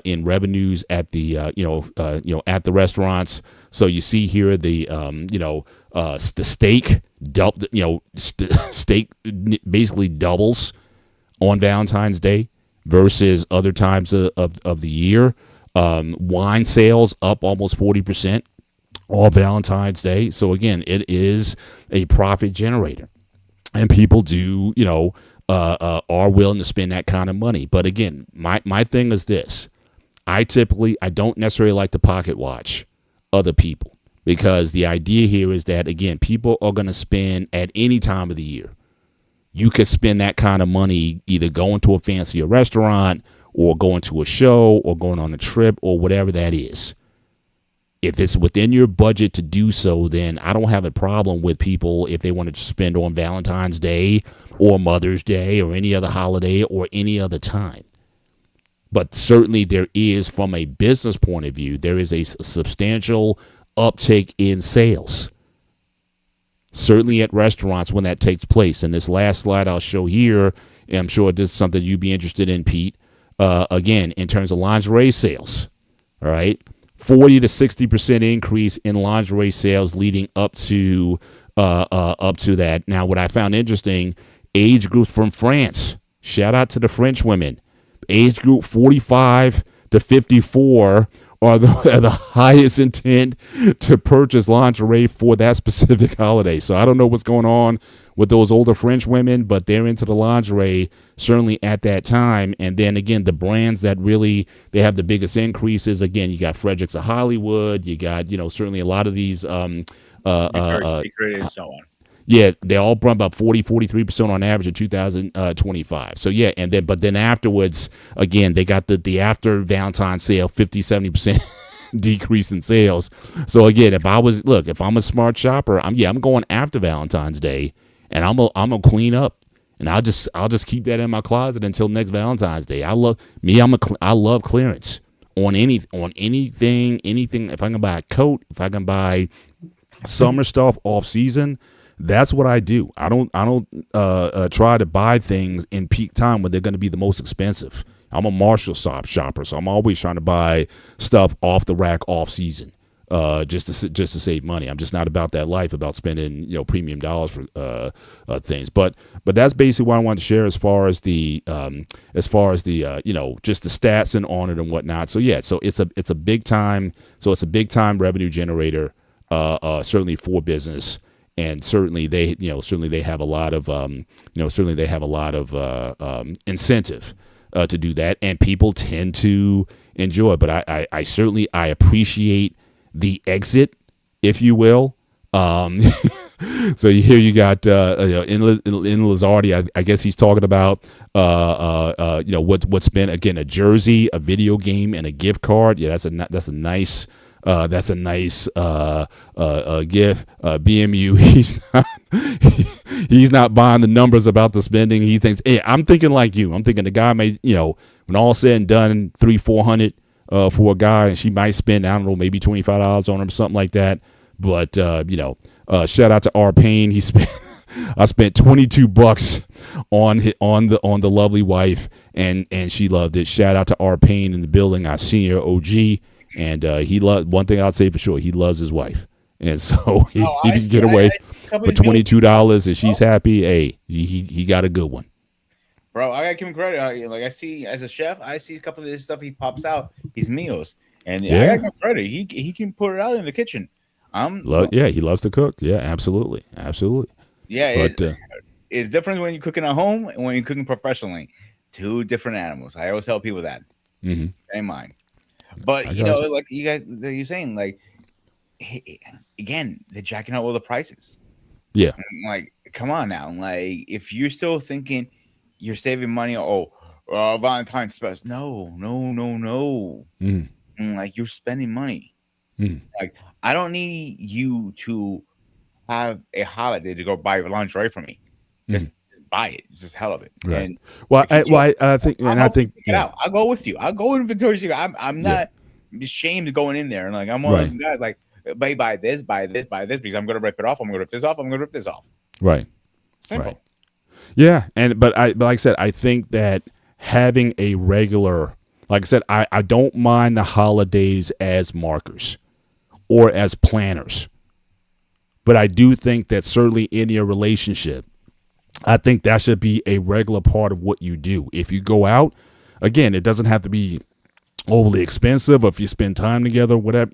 in revenues at the, at the restaurants. So you see here the steak, steak basically doubles on Valentine's Day versus other times of the year. Wine sales up almost 40% all Valentine's Day. So again, it is a profit generator, and people do, are willing to spend that kind of money. But again, my thing is this: I don't necessarily like to pocket watch other people, because the idea here is that, again, people are going to spend at any time of the year. You could spend that kind of money either going to a fancier restaurant or going to a show or going on a trip or whatever that is. If it's within your budget to do so, then I don't have a problem with people if they want to spend on Valentine's Day or Mother's Day or any other holiday or any other time. But certainly there is, from a business point of view, there is a substantial uptick in sales. Certainly at restaurants when that takes place. And this last slide I'll show here, and I'm sure this is something you'd be interested in, Pete. Again, in terms of lingerie sales, all right, 40 to 60% increase in lingerie sales leading up to that. Now, what I found interesting, age groups from France. Shout out to the French women. Age group 45 to 54 are the highest intent to purchase lingerie for that specific holiday. So I don't know what's going on with those older French women, but they're into the lingerie certainly at that time. And then again, the brands that really, they have the biggest increases. Again, you got Fredericks of Hollywood. You got, certainly a lot of these Victoria's Secret and so on. Yeah, they all brought about 43% on average in 2025. So yeah, but then afterwards, again, they got the after Valentine's sale, 50-70% decrease in sales. So again, if I'm a smart shopper, I'm going after Valentine's Day, and I'm gonna clean up, and I'll just keep that in my closet until next Valentine's Day. I love clearance on anything. If I can buy a coat, if I can buy summer stuff off season. That's what I do. I don't try to buy things in peak time when they're going to be the most expensive. I'm a Marshall shopper, so I'm always trying to buy stuff off the rack off season, just to save money. I'm just not about that life, about spending premium dollars for things. But that's basically what I wanted to share as far as the just the stats and on it and whatnot. So yeah, so it's a big time revenue generator, certainly for business. And certainly they have a lot of incentive to do that, and people tend to enjoy it. But I certainly appreciate the exit, if you will. So here you got in Lizardi. I guess he's talking about what's been, again, a jersey, a video game, and a gift card. Yeah, that's a nice. That's a nice gift. BMU, he's not buying the numbers about the spending. He thinks, hey, I'm thinking like you. I'm thinking the guy may, when all said and done, $300-400 for a guy, and she might spend, I don't know, maybe $25 on him, something like that. But shout out to R. Payne. I spent $22 on the lovely wife, and she loved it. Shout out to R. Payne in the building, our senior OG. And one thing I'd say for sure, he loves his wife, And so if Oh, he I can see. get I away see a couple for of these meals, $22 and she's bro. happy, hey, he got a good one. Bro, I gotta give him credit. Like I see as a chef, I see a couple of this stuff he pops out his meals, and I gotta Yeah. give him credit. He can put it out in the kitchen. Yeah, he loves to cook. Yeah, absolutely. Absolutely. Yeah, But it's different when you're cooking at home and when you're cooking professionally. Two different animals. I always tell people that. Just mhm, keep that in mind. But I got you. like you guys, that you're saying, like again, they're jacking up all the prices. Yeah. Like, come on now. Like, if you're still thinking you're saving money, Valentine's special. No, no, no, no. Mhm, Like, you're spending money. mhm, Like, I don't need you to have a holiday to go buy lingerie for me. mhm. Just buy it. It's just hell of it. Right. And Well, if you do, I think, and I'm I also think, pick it yeah, out. I'll go with you. I'll go in Victoria's Secret. I'm yeah, not ashamed of going in there. And like, I'm one of right, those guys like, buy this, buy this, buy this, because I'm gonna rip it off. I'm gonna rip this off. I'm gonna rip this off. right, right. Simple. Yeah, but like I said, I think that having a regular, like I said, I don't mind the holidays as markers or as planners, but I do think that certainly in your relationship, I think that should be a regular part of what you do. If you go out, again, it doesn't have to be overly expensive, or if you spend time together, whatever,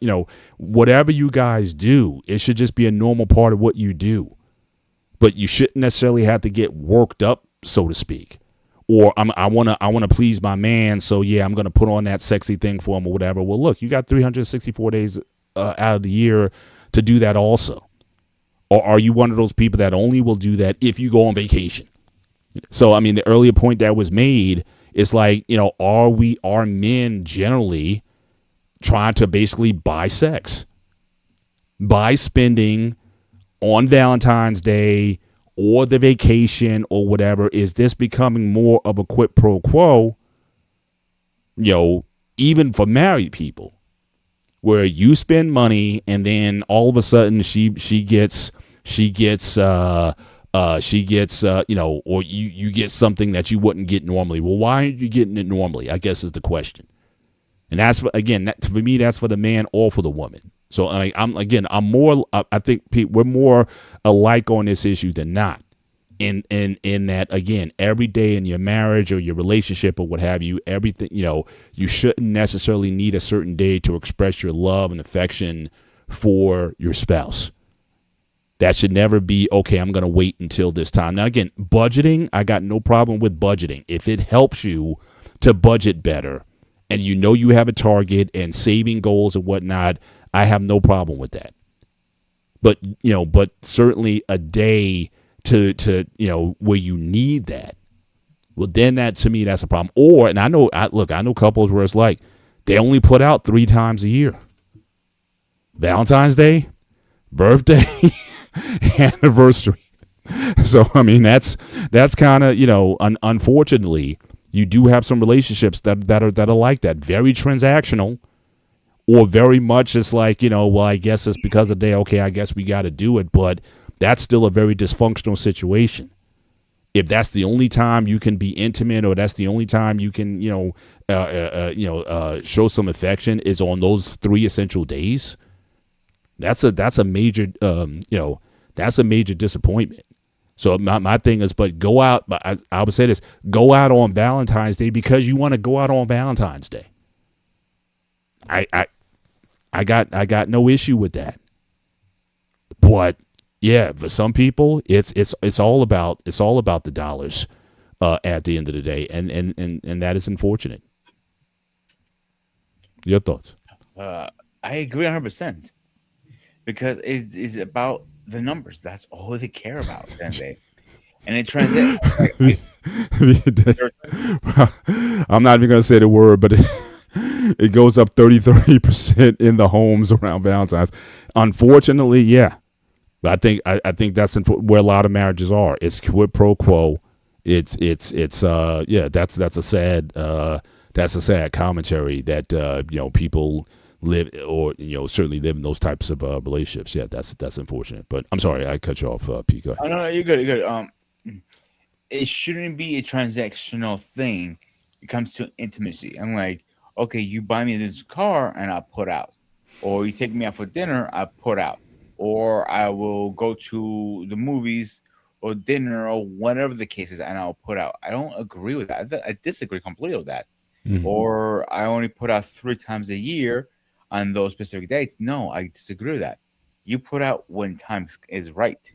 whatever you guys do, it should just be a normal part of what you do. But you shouldn't necessarily have to get worked up, so to speak. Or I wanna please my man, so yeah, I'm gonna put on that sexy thing for him or whatever. Well, look, you got 364 days out of the year to do that also. Or are you one of those people that only will do that if you go on vacation? So I mean, the earlier point that was made is like, are men generally trying to basically buy sex by spending on Valentine's Day or the vacation or whatever? Is this becoming more of a quid pro quo, even for married people, where you spend money and then all of a sudden or you get something that you wouldn't get normally. Well, why aren't you getting it normally, I guess, is the question. And that's for me, that's for the man or for the woman. So I'm more. I think we're more alike on this issue than not. In that, again, every day in your marriage or your relationship or what have you, everything, you shouldn't necessarily need a certain day to express your love and affection for your spouse. That should never be, okay, I'm going to wait until this time. Now, again, budgeting, I got no problem with budgeting. If it helps you to budget better and you have a target and saving goals and whatnot, I have no problem with that. But certainly a day to where you need that, well, then that, to me, that's a problem. Or, and I know couples where it's like they only put out 3 times a year: Valentine's Day, birthday, anniversary. So I mean, that's kind of, unfortunately, you do have some relationships that are like that, very transactional, or very much it's like, well, I guess it's because of the day, okay, I guess we got to do it. But that's still a very dysfunctional situation. If that's the only time you can be intimate, or that's the only time you can show some affection, is on those 3 essential days, that's a major that's a major disappointment. So my thing is, but go out. But I would say this: go out on Valentine's Day because you want to go out on Valentine's Day. I got no issue with that. But yeah, for some people, it's all about the dollars at the end of the day, and that is unfortunate. Your thoughts? I agree 100% because it's about the numbers. That's all they care about at the end of the day. And it translates. I'm not even going to say the word, but it goes up 33% in the homes around Valentine's. Unfortunately, yeah. But I think that's where a lot of marriages are. It's quid pro quo. It's yeah. That's a sad commentary that people live, or certainly live in those types of relationships. Yeah, that's unfortunate. But I'm sorry, I cut you off, Pico. Oh, no, you're good. You're good. It shouldn't be a transactional thing. It comes to intimacy. I'm like, okay, you buy me this car and I put out, or you take me out for dinner, I put out. or I will go to the movies or dinner or whatever the case is, and I'll put out. I don't agree with that. I disagree completely with that. Mhm. Or I only put out 3 times a year on those specific dates. No, I disagree with that. You put out when time is right.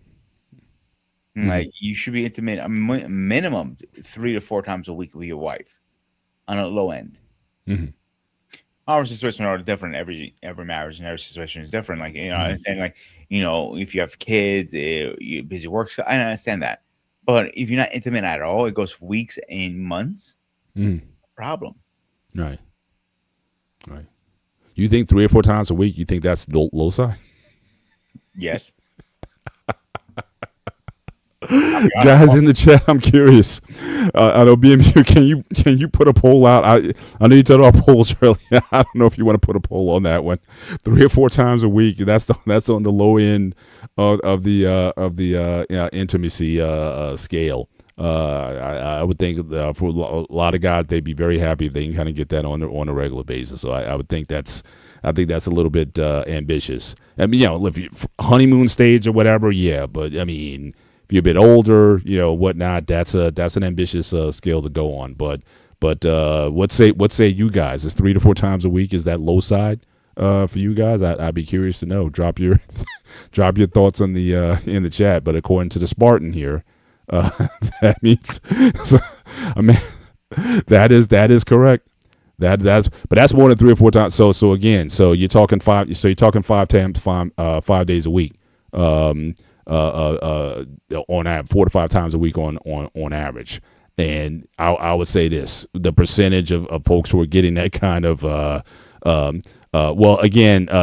Mhm. Like you should be intimate minimum 3 to 4 times a week with your wife on a low end. Mhm. Our situation are different. Every marriage and every situation is different. Like I Mhm. understand. Like if you have kids, you busy work. So I understand that. But if you're not intimate at all, it goes weeks and months. Mhm. Problem. Right. Right. You think 3 or 4 times a week? You think that's low side? Yes. Guys in the chat, I'm curious. I know BMU. Can you put a poll out? I know you told our polls earlier. I don't know if you want to put a poll on that one. 3 or 4 times a week. That's on the low end of the intimacy scale. I would think for a lot of guys, they'd be very happy if they can kind of get that on a regular basis. So I would think I think that's a little bit ambitious. I mean, if you honeymoon stage or whatever, yeah. But I mean, if you're a bit older, whatnot, that's an ambitious scale to go on. But what say you guys? Is 3 to 4 times a week? Is that low side for you guys? I'd be curious to know. Drop your drop your thoughts in the chat. But according to the Spartan here, that means so, I mean that is correct. That's more than 3 or 4 times. So again, you're talking 5 days a week. On average, 4 to 5 times a week on average. And I would say this: the percentage of folks who are getting that kind of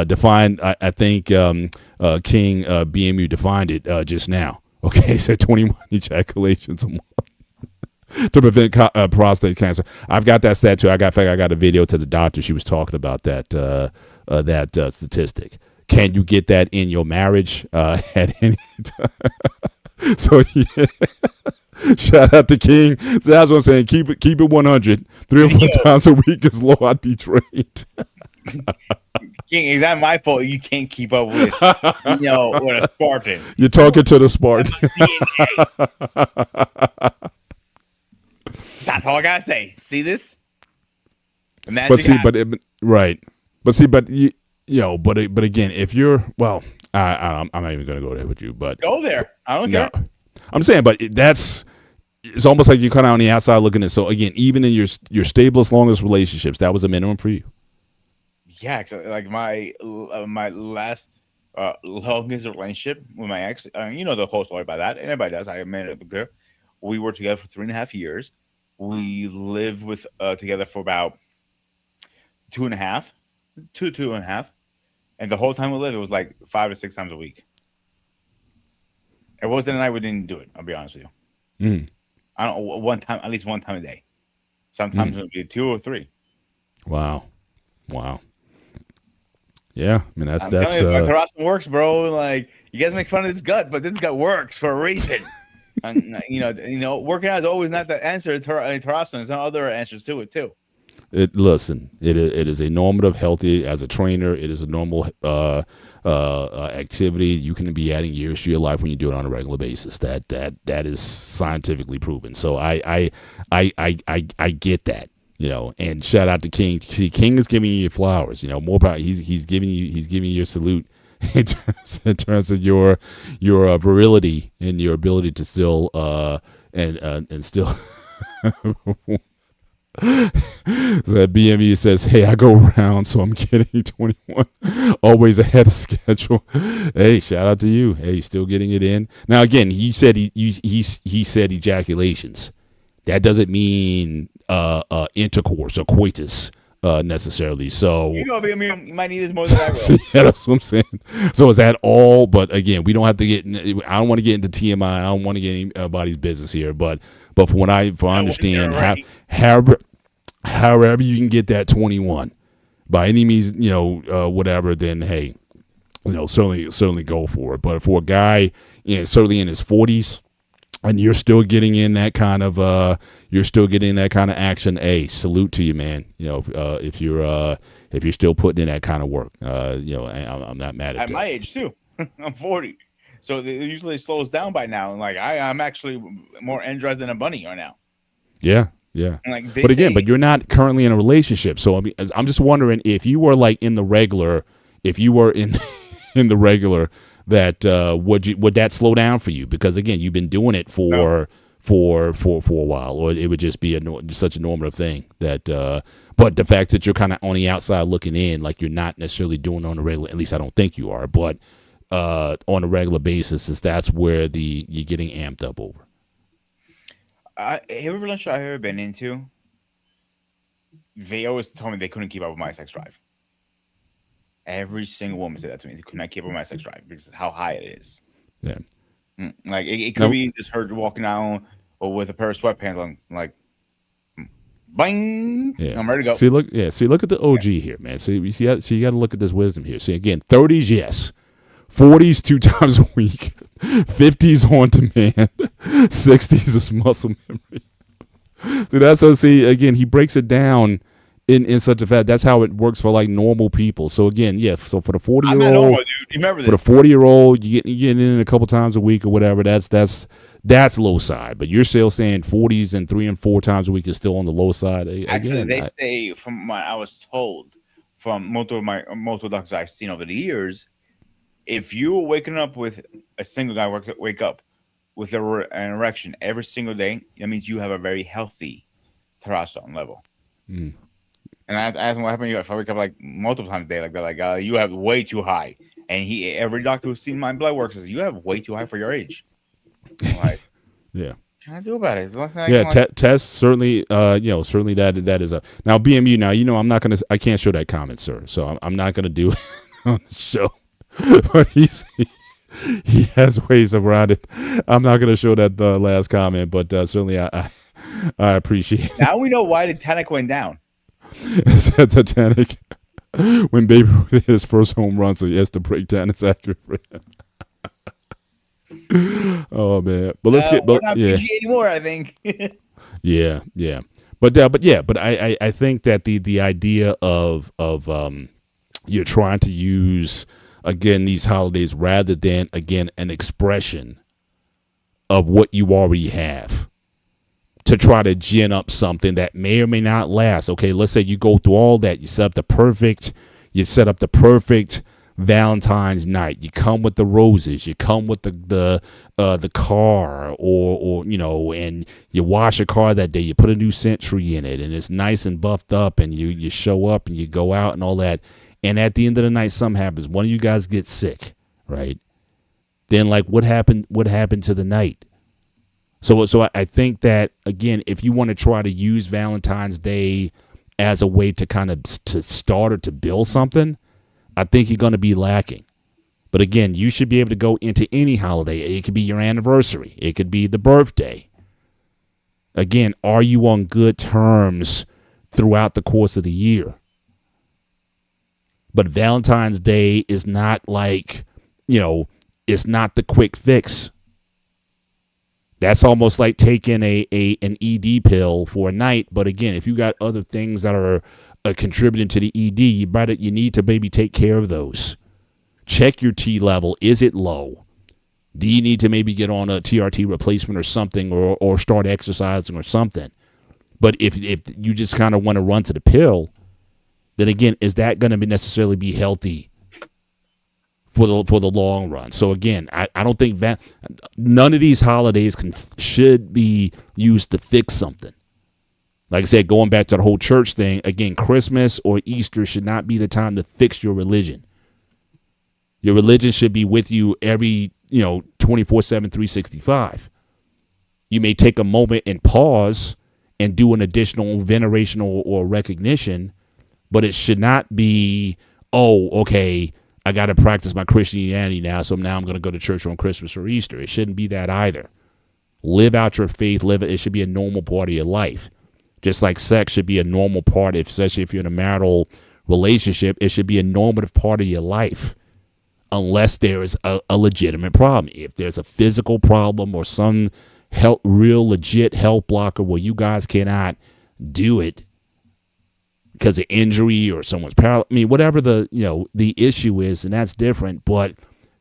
defined. I think King BMU defined it just now. Okay, he said 21 ejaculations a month to prevent prostate cancer. I've got that stat too. I got a video to the doctor. She was talking about that statistic. Can you get that in your marriage at any time? So yeah. Shout out to King. So that's what I'm saying. Keep it 100. 3 or 4 times a week is low. I'd be trained. King, is that my fault? You can't keep up with with a Spartan. You're talking to the Spartan. That's all I gotta say. See this? Right. But again, if you're I'm not even gonna go there with you. But go there. I don't care. I'm saying, but it's almost like you're kind of on the outside looking at it. So again, even in your stablest, longest relationships, that was a minimum for you. Yeah, actually, like my last longest relationship with my ex. The whole story about that. Anybody does. I met a girl. We were together for 3.5 years. We lived together for about 2.5, 2.5, and the whole time we lived, it was like 5 to 6 times a week. It wasn't a night we didn't do it. I'll be honest with you. Mm. I don't at least one time a day. Sometimes it would be 2 or 3. Wow. Yeah, I mean that's Tarascan works, bro. Like you guys make fun of this gut, but this gut works for a reason. And working out is always not the answer. Tarascan, there's other answers to it too. It is a normative, healthy as a trainer. It is a normal activity. You can be adding years to your life when you do it on a regular basis. That is scientifically proven. So I get that. And shout out to King. See, King is giving you your flowers. More power. He's giving you your salute in terms of your virility and your ability to still and still. So that BME says, "Hey, I go round, so I'm getting 21, always ahead of schedule." Hey, shout out to you. Hey, still getting it in. Now again, he said he said ejaculations. That doesn't mean intercourse or coitus necessarily. So you might need this more than I will. Yeah, that's what I'm saying. So is that all? But again, we don't have to get. I don't want to get into TMI. I don't want to get anybody's business here. But from what I understand, however you can get that 21 by any means, whatever, then hey, certainly go for it. But for a guy, certainly in his 40s, and you're still getting in that kind of action, hey, salute to you, man. If you're still putting in that kind of work, I'm not mad at that. At my age too. I'm 40. So it usually slows down by now. And like I'm actually more energized than a bunny right now. Yeah, yeah. And like they But again, say, but you're not currently in a relationship. So I mean, I'm just wondering if you were like in the regular, if you were in in the regular, that would that slow down for you? Because again, you've been doing it no. for a while, or it would just be such a normative thing that. But the fact that you're kind of on the outside looking in, like you're not necessarily doing it on a regular. At least I don't think you are, but on a regular basis, is that's where you're getting amped up over. Every relationship I've ever been into, they always told me they couldn't keep up with my sex drive. Every single woman said that to me. They could not keep up with my sex drive because of how high it is. Yeah. Like it could Now, be just her walking out or with a pair of sweatpants on, like, bang, yeah. I'm ready to go. See, look at the OG here, man. So you got to look at this wisdom here. See, again, 30s, yes. 40s 2 times a week. 50s on demand. 60s is muscle memory. So that's how, see, again, he breaks it down in such a fact. That's how it works for like normal people. So again, yeah. So for the 40-year-old, I'm not normal, dude. Remember for this. the 40-year-old, you get in a couple times a week or whatever. That's low side. But you're still saying 40s and 3 and 4 times a week is still on the low side. Actually, they say from what I was told from multiple doctors I've seen over the years, if you're waking up with a single guy wake up with an erection every single day, that means you have a very healthy testosterone level. Mm. And I asked him what happened if I wake up like multiple times a day like that. Like you have way too high. And every doctor who's seen my blood work says you have way too high for your age. I'm like, yeah. Can I do about it? Test certainly. Certainly that is a now BMU. Now I can't show that comment, sir. So I'm not gonna do it on the show. But he has ways around it. I'm not gonna show that last comment, but certainly I appreciate it. Now we know why the Titanic went down. It's at Titanic when Baby hit his first home run, so he has to break down. It's accurate for him. Oh man, but let's get. We're not PG anymore, I think. yeah. But I think that the idea of you're trying to use again these holidays rather than again an expression of what you already have, to try to gin up something that may or may not last. Okay, let's say you go through all that. You set up the perfect Valentine's night. You come with the roses. You come with the car, or and you wash a car that day. You put a new Century in it, and it's nice and buffed up. And you show up and you go out and all that. And at the end of the night, something happens. One of you guys gets sick, right? Then like what happened? What happened to the night? So I think that, again, if you want to try to use Valentine's Day as a way to kind of to start or to build something, I think you're going to be lacking. But again, you should be able to go into any holiday. It could be your anniversary. It could be the birthday. Again, are you on good terms throughout the course of the year? But Valentine's Day is not like, it's not the quick fix. That's almost like taking an ED pill for a night. But again, if you got other things that are contributing to the ED, you need to maybe take care of those. Check your T level. Is it low? Do you need to maybe get on a TRT replacement or something, or start exercising or something? But if you just kind of want to run to the pill, then again, is that going to necessarily be healthy for the long run? So again, I don't think that none of these holidays should be used to fix something. Like I said, going back to the whole church thing, again, Christmas or Easter should not be the time to fix your religion. Your religion should be with you every 24/7, 365. You may take a moment and pause and do an additional veneration or recognition, but it should not be, okay, I got to practice my Christianity now, so now I'm going to go to church on Christmas or Easter. It shouldn't be that either. Live out your faith. It should be a normal part of your life. Just like sex should be a normal part, especially if you're in a marital relationship, it should be a normative part of your life, unless there is a legitimate problem. If there's a physical problem or some real legit health blocker where you guys cannot do it because of injury or someone's paralyzed, whatever the issue is, and that's different. But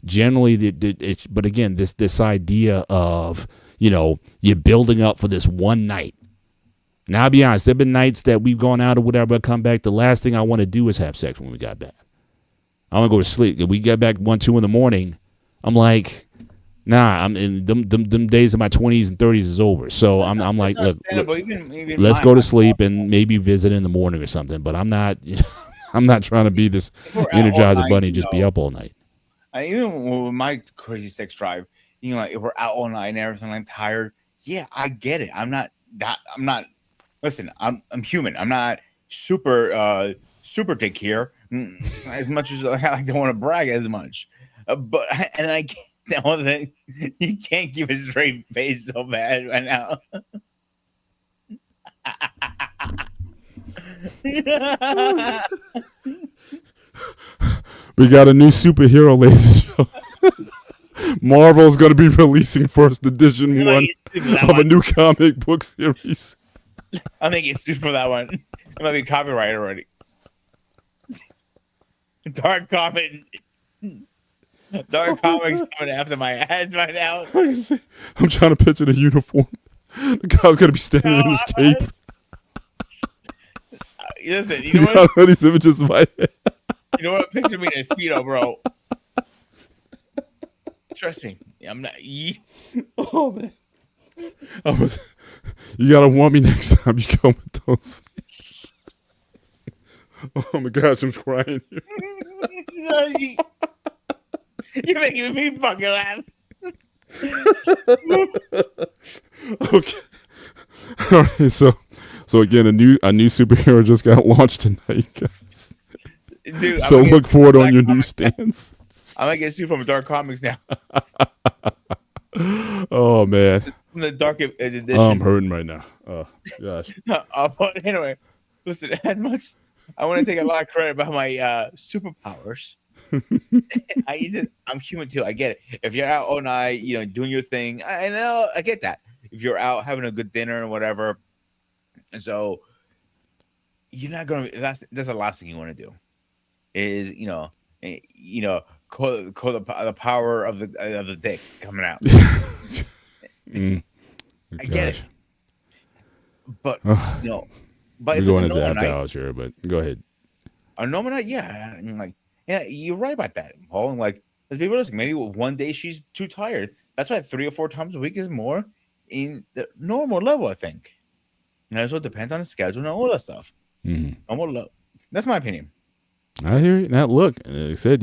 generally, but again, this idea of, you're building up for this one night. Now, I'll be honest, there have been nights that we've gone out or whatever, come back. The last thing I want to do is have sex when we got back. I want to go to sleep. If we get back 1, 2 in the morning, I'm like, nah, I'm in them days of my 20s and 30s is over. So I'm like, look, even let's go to sleep and maybe visit in the morning or something. But I'm not I'm not trying to be this Energizer Bunny and just be up all night. Even with my crazy sex drive, like if we're out all night and everything, I'm tired. Yeah, I get it. I'm not. Listen, I'm human. I'm not super dick here. As much as I don't want to brag as much, but I get that one thing. You can't keep a straight face so bad right now. We got a new superhero, ladies and gentlemen. Marvel's going to be releasing first edition one of a new comic book series. I think it's super for that one. It might be copyrighted already. Dark Comics coming after my ass right now. I'm trying to picture the uniform. The guy's going to be standing in his cape. Listen, you know what? These images in my head. You know what? Picture me in a speedo, bro. Trust me, I'm not. Oh man, you gotta warn me next time you come with those. Oh my gosh, I'm crying. You're making me fucking laugh. Okay. All right. So again, a new superhero just got launched tonight, guys. Dude, so look forward on your newsstands. I might get sued from Dark Comics now. Oh man, from the Dark Edition. Oh, I'm hurting right now. Oh gosh. But anyway, listen. I want to take a lot of credit about my superpowers. I'm human too. I get it. If you're out all night, doing your thing, I get that. If you're out having a good dinner or whatever, so you're not gonna. That's the last thing you want to do. Is call the power of the dicks coming out. I get it, but but we're going into after hours here. But go ahead. A normal night, yeah, you're right about that, Paul. And let's be realistic. Maybe one day she's too tired. That's why 3 or 4 times a week is more in the normal level, I think. And that's what depends on the schedule and all that stuff. Normal level. That's my opinion. I hear you. Now, look, like I said,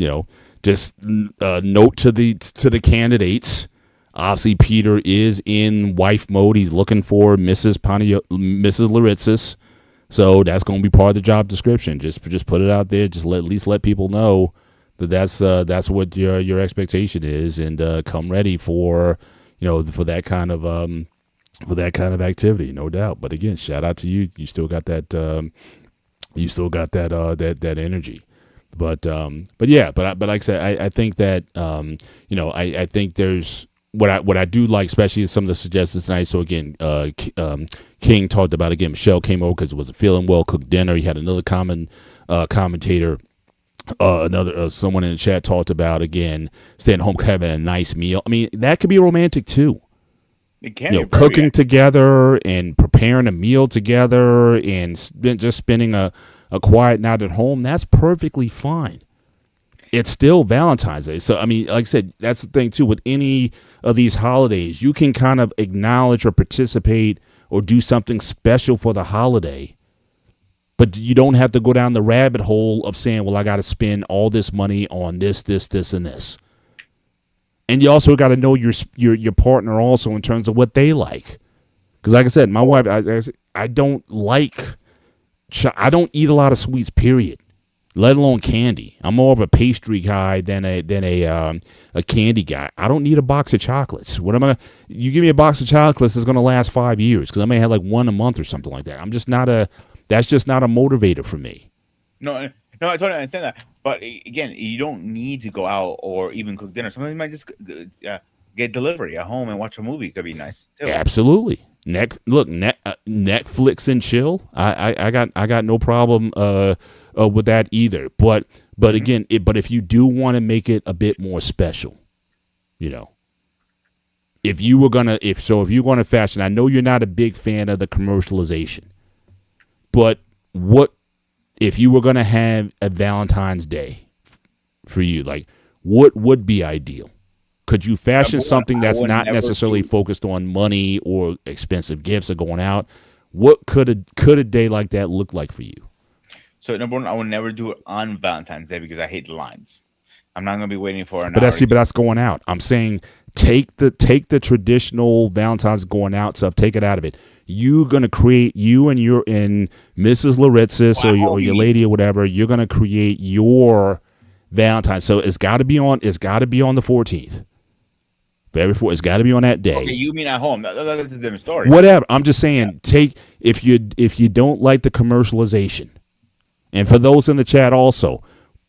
just note to the candidates. Obviously, Peter is in wife mode. He's looking for Mrs. Laritzis. So that's going to be part of the job description. Just put it out there. Just at least let people know that's what your expectation is, and come ready for that kind of activity, no doubt. But again, shout out to you. You still got that. That energy. But like I said, I think that I think there's what I do like, especially some of the suggestions tonight. So again, King talked about, again, Michelle came over because it wasn't feeling well, cooked dinner. He had another commentator, someone in the chat talked about, again, staying home, having a nice meal. I mean, that could be romantic too. It can cooking together and preparing a meal together and just spending a quiet night at home. That's perfectly fine. It's still Valentine's Day. So, I mean, like I said, that's the thing too. With any of these holidays, you can kind of acknowledge or participate or do something special for the holiday. But you don't have to go down the rabbit hole of saying, well, I got to spend all this money on this, and this. And you also got to know your partner also in terms of what they like. Because like I said, my wife, I don't eat a lot of sweets, period. Let alone candy. I'm more of a pastry guy than a candy guy. I don't need a box of chocolates. You give me a box of chocolates, it's going to last 5 years because I may have like one a month or something like that. That's just not a motivator for me. No, I totally understand that. But again, you don't need to go out or even cook dinner. Sometimes you might just get delivery at home and watch a movie. Could be nice too. Absolutely. Netflix and chill. I got no problem with that either. But again, but if you do want to make it a bit more special, you know, if you're gonna fashion, I know you're not a big fan of the commercialization, but what if you were gonna have a Valentine's Day for you? Like, what would be ideal? Could you fashion something that's not necessarily focused on money or expensive gifts or going out? What could a day like that look like for you? So number one, I would never do it on Valentine's Day because I hate the lines. I'm not gonna be waiting for an But hour. that's going out. I'm saying take the traditional Valentine's going out stuff, take it out of it. You're gonna create you and Mrs. Laritzis or your lady or whatever. You're gonna create your Valentine's. So it's got to be on the 14th. It's got to be on that day. Okay, you mean at home? That's a different story. Whatever. I'm just saying, if you don't like the commercialization, and for those in the chat also,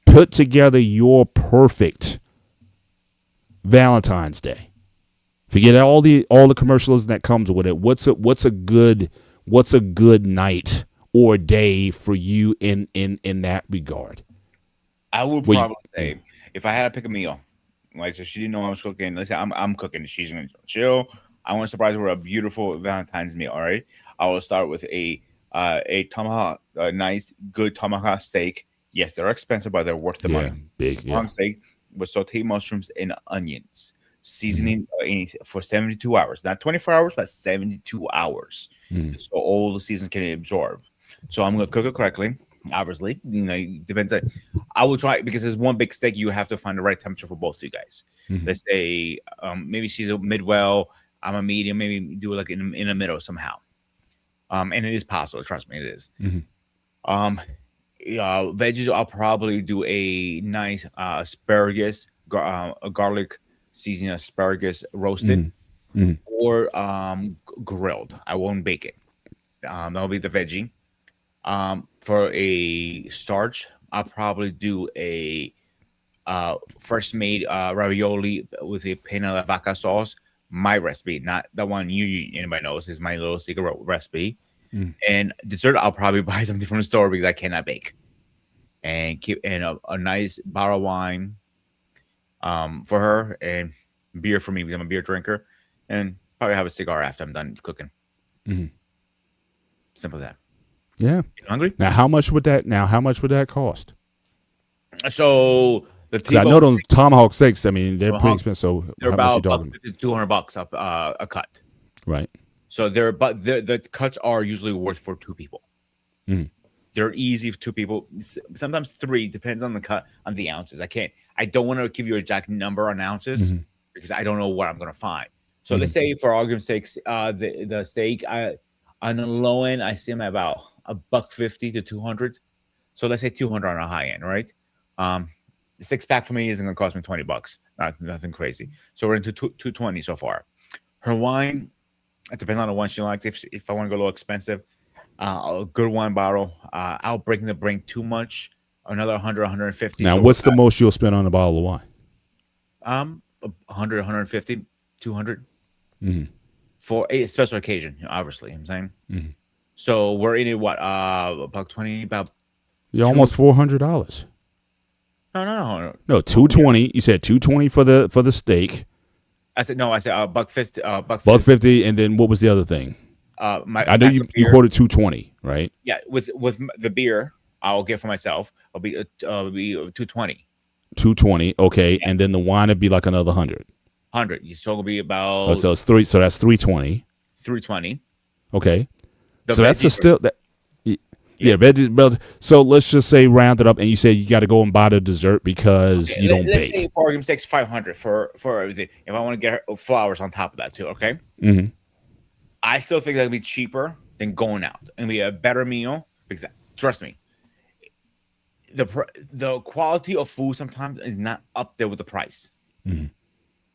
put together your perfect Valentine's Day. Forget all the commercials that comes with it. What's a good night or day for you in that regard? I would probably say if I had to pick a meal. Like, so she didn't know I was cooking. Let's say I'm cooking. She's gonna chill. I want to surprise her with a beautiful Valentine's meal. All right. I will start with a tomahawk, a nice, good tomahawk steak. Yes, they're expensive, but they're worth the money. Big. Tomahawk steak with sauteed mushrooms and onions, seasoning for 72 hours, not 24 hours, but 72 hours. So all the seasons can absorb. So I'm gonna cook it correctly. Obviously, it depends on. I will try because there's one big steak. You have to find the right temperature for both of you guys. Let's say maybe she's a mid-well, I'm a medium. Maybe do it like in the middle somehow. And it is possible. Trust me, it is. Veggies. I'll probably do a nice asparagus, a garlic seasoned asparagus roasted, or grilled. I won't bake it. That'll be the veggie. For a starch, I'll probably do a fresh made ravioli with a pena la vaca sauce. My recipe, not the one anybody knows, is my little secret recipe. And dessert, I'll probably buy something from the store because I cannot bake. And keep a nice bottle of wine for her, and beer for me because I'm a beer drinker, and probably have a cigar after I'm done cooking. Simple as that. Yeah. You hungry? Now, how much would that cost? So I know those tomahawk steaks. I mean, they're pretty expensive. So they're about $200 up a cut. Right. So the cuts are usually worth for two people. They're easy for two people. Sometimes three, depends on the cut on the ounces. I don't want to give you an exact number on ounces because I don't know what I'm gonna find. So let's say, for argument's sake, the steak, on the low end, I see them at about $150 to $200. So let's say 200 on a high end, right? The 6-pack for me isn't gonna cost me $20. Nothing crazy. So we're into 220 so far. Her wine, it depends on the one she likes. If I want to go a little expensive, a good wine bottle, I'll bring too much. Another 100, 150. Now, what's the most you'll spend on a bottle of wine? 100, 150, 200. For a special occasion, obviously. I'm saying. So we're in it. What? $120. About. You're almost $400. No. No, 220. You said 220 for the steak. I said no. I said $150. $150, and then what was the other thing? I know you quoted 220, right? Yeah, with the beer I'll get for myself, I'll be 220. 220. Okay, yeah. And then the wine would be like another 100. 100. So it'll be about. So it's three. So that's 320. 320. Okay. So that's still that. Yeah, veggies. So let's just say round it up, and you say you got to go and buy the dessert because you don't bake. Let's say for argument's sake, $500 for everything. If I want to get her flowers on top of that too, okay. I still think that'll be cheaper than going out and be a better meal because trust me, the quality of food sometimes is not up there with the price. You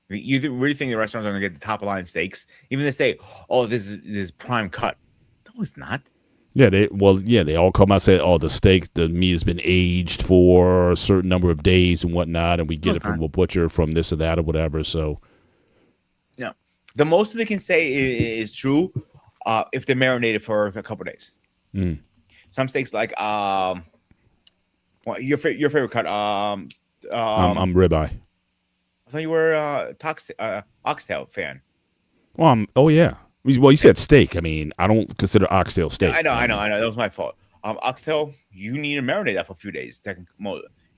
really think the restaurants are going to get the top of line steaks? Even they say, "Oh, this is prime cut." No, it's not. Yeah, they all come out and say, "Oh, the meat has been aged for a certain number of days and whatnot, and we get it from a butcher from this or that or whatever." So, yeah, the most they can say is true if they're marinated for a couple of days. Some steaks like Your favorite cut? I'm ribeye. I thought you were oxtail fan. Well, oh yeah. Well, you said steak. I mean, I don't consider oxtail Yeah, steak. I mean, I know. That was my fault. Oxtail, you need to marinate that for a few days.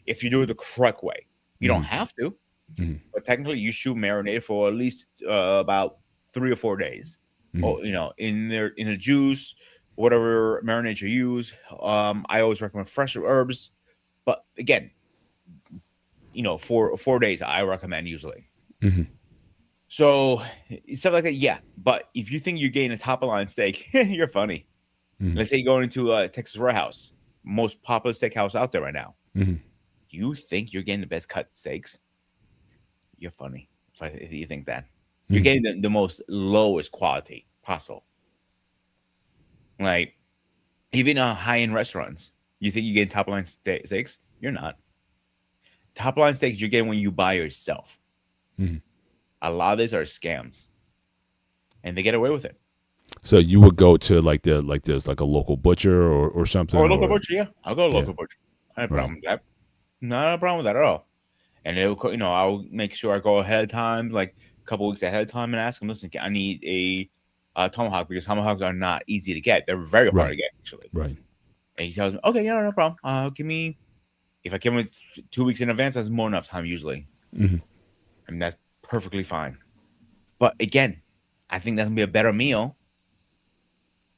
If you do it the correct way, you don't mhm, have to, mhm, but technically, you should marinate for at least about 3 or 4 days. mhm. Or in the juice, whatever marinade you use. I always recommend fresh herbs, but again, for 4 days, I recommend usually. Mhm. So stuff like that, yeah. But if you think you're getting a top of line steak, you're funny. Mhm. Let's say you're going into Texas Roadhouse, most popular steakhouse out there right now. Mhm. You think you're getting the best cut steaks? You're funny if you think that. You're Mhm. getting the most lowest quality possible. Like even high end restaurants, you think you get top line steaks? You're not. Top line steaks you're getting when you buy yourself. Mhm. A lot of these are scams, and they get away with it. So you would go to like there's like a local butcher or something, Oh, local or butcher, yeah, I'll go to yeah, local butcher. Not a right. problem with that. Not a problem with that at all. And I'll make sure I go ahead of time, like a couple weeks ahead of time, and ask them, listen, I need a tomahawk because tomahawks are not easy to get. They're very hard to Right. get, actually. Right. And he tells me, okay, yeah, no problem. Give me, if I came with 2 weeks in advance, that's more enough time usually. Mhm. And that's perfectly fine. But again, I think that's going to be a better meal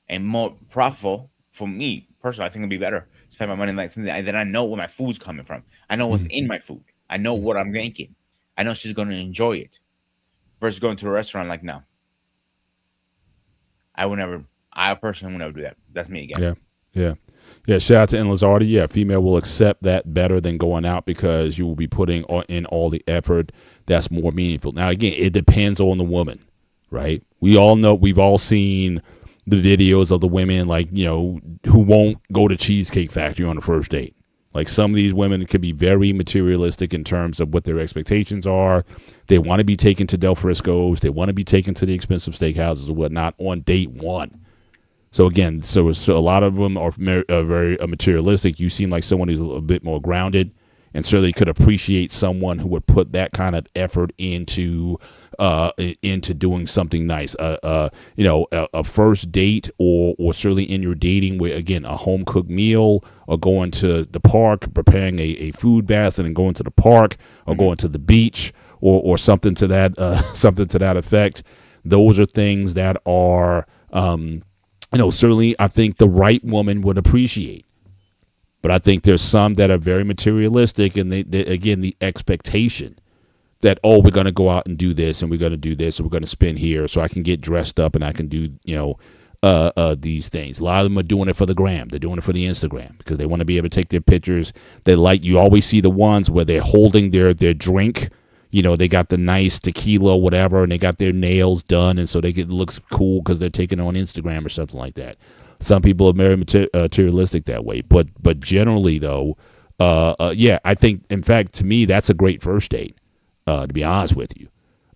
and more profitable for me personally. I think it'd be better spend my money like something that I know where my food's coming from. I know what's Mhm. in my food. I know Mhm. what I'm making. I know she's going to enjoy it. Versus going to a restaurant, like, no, I would never. I personally would never do that. That's me again. Yeah. Yeah. Yeah. Shout out to Endless Artie. Yeah, female will accept that better than going out because you will be putting in all the effort that's more meaningful. Now, again, it depends on the woman, right? We all know, we've all seen the videos of the women, like, who won't go to Cheesecake Factory on the first date. Like, some of these women could be very materialistic in terms of what their expectations are. They want to be taken to Del Frisco's. They want to be taken to the expensive steakhouses and whatnot on date one. So again, so a lot of them are very materialistic. You seem like someone who's a bit more grounded, and certainly could appreciate someone who would put that kind of effort into doing something nice. A first date, or certainly in your dating, with again a home cooked meal, or going to the park, preparing a food basket and going to the park, or Mm-hmm. going to the beach, or something to that something to that effect. Those are things that are. Certainly I think the right woman would appreciate. But I think there's some that are very materialistic, and they again, the expectation that, oh, we're going to go out and do this, and we're going to do this, and we're going to spend here so I can get dressed up and I can do, these things. A lot of them are doing it for the gram. They're doing it for the Instagram because they want to be able to take their pictures. You always see the ones where they're holding their drink. They got the nice tequila, whatever, and they got their nails done, and so it looks cool because they're taking it on Instagram or something like that. Some people are very materialistic that way, but generally though, yeah, I think, in fact, to me, that's a great first date. To be honest with you,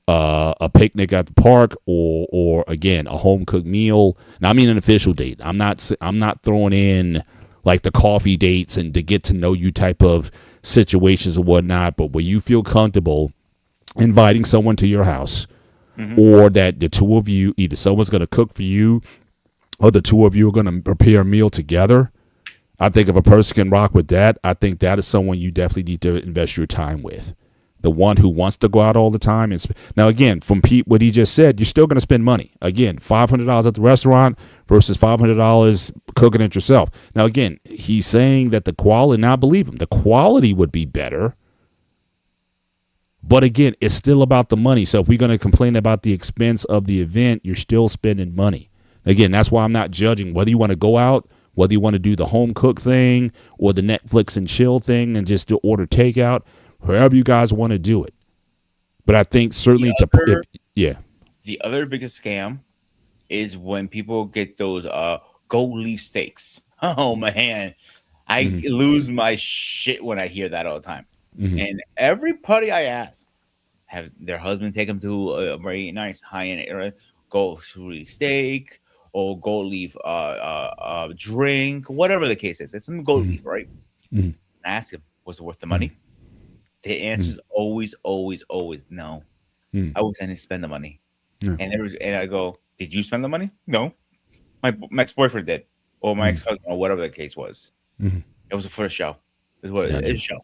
a picnic at the park, or again, a home cooked meal. Now, I mean an official date. I'm not throwing in like the coffee dates and to get to know you type of situations and whatnot, but where you feel comfortable inviting someone to your house, Mm-hmm. or that the two of you, either someone's going to cook for you or the two of you are going to prepare a meal together. I think if a person can rock with that, I think that is someone you definitely need to invest your time with. The one who wants to go out all the time. Now, again, from Pete, what he just said, you're still going to spend money. Again, $500 at the restaurant versus $500 cooking it yourself. Now, again, he's saying that the quality, and I believe him, the quality would be better. But again, it's still about the money. So if we're going to complain about the expense of the event, you're still spending money. Again, that's why I'm not judging whether you want to go out, whether you want to do the home cook thing or the Netflix and chill thing and just order takeout, however you guys want to do it. But I think certainly, The other biggest scam is when people get those gold leaf steaks. Oh man, I Mhm. lose my shit when I hear that all the time. Mhm. And everybody I ask have their husband take them to a very nice high end area, gold leaf steak or gold leaf drink, whatever the case is. It's some gold Mhm. leaf, right? Mhm. ask him, was it worth the money? The answer is always, always, always no. Mm. I didn't spend the money. Yeah. And I go, did you spend the money? No. My ex-boyfriend did, or my ex-husband, or whatever the case was. Mhm. It was for a show. It's Gotcha. a show.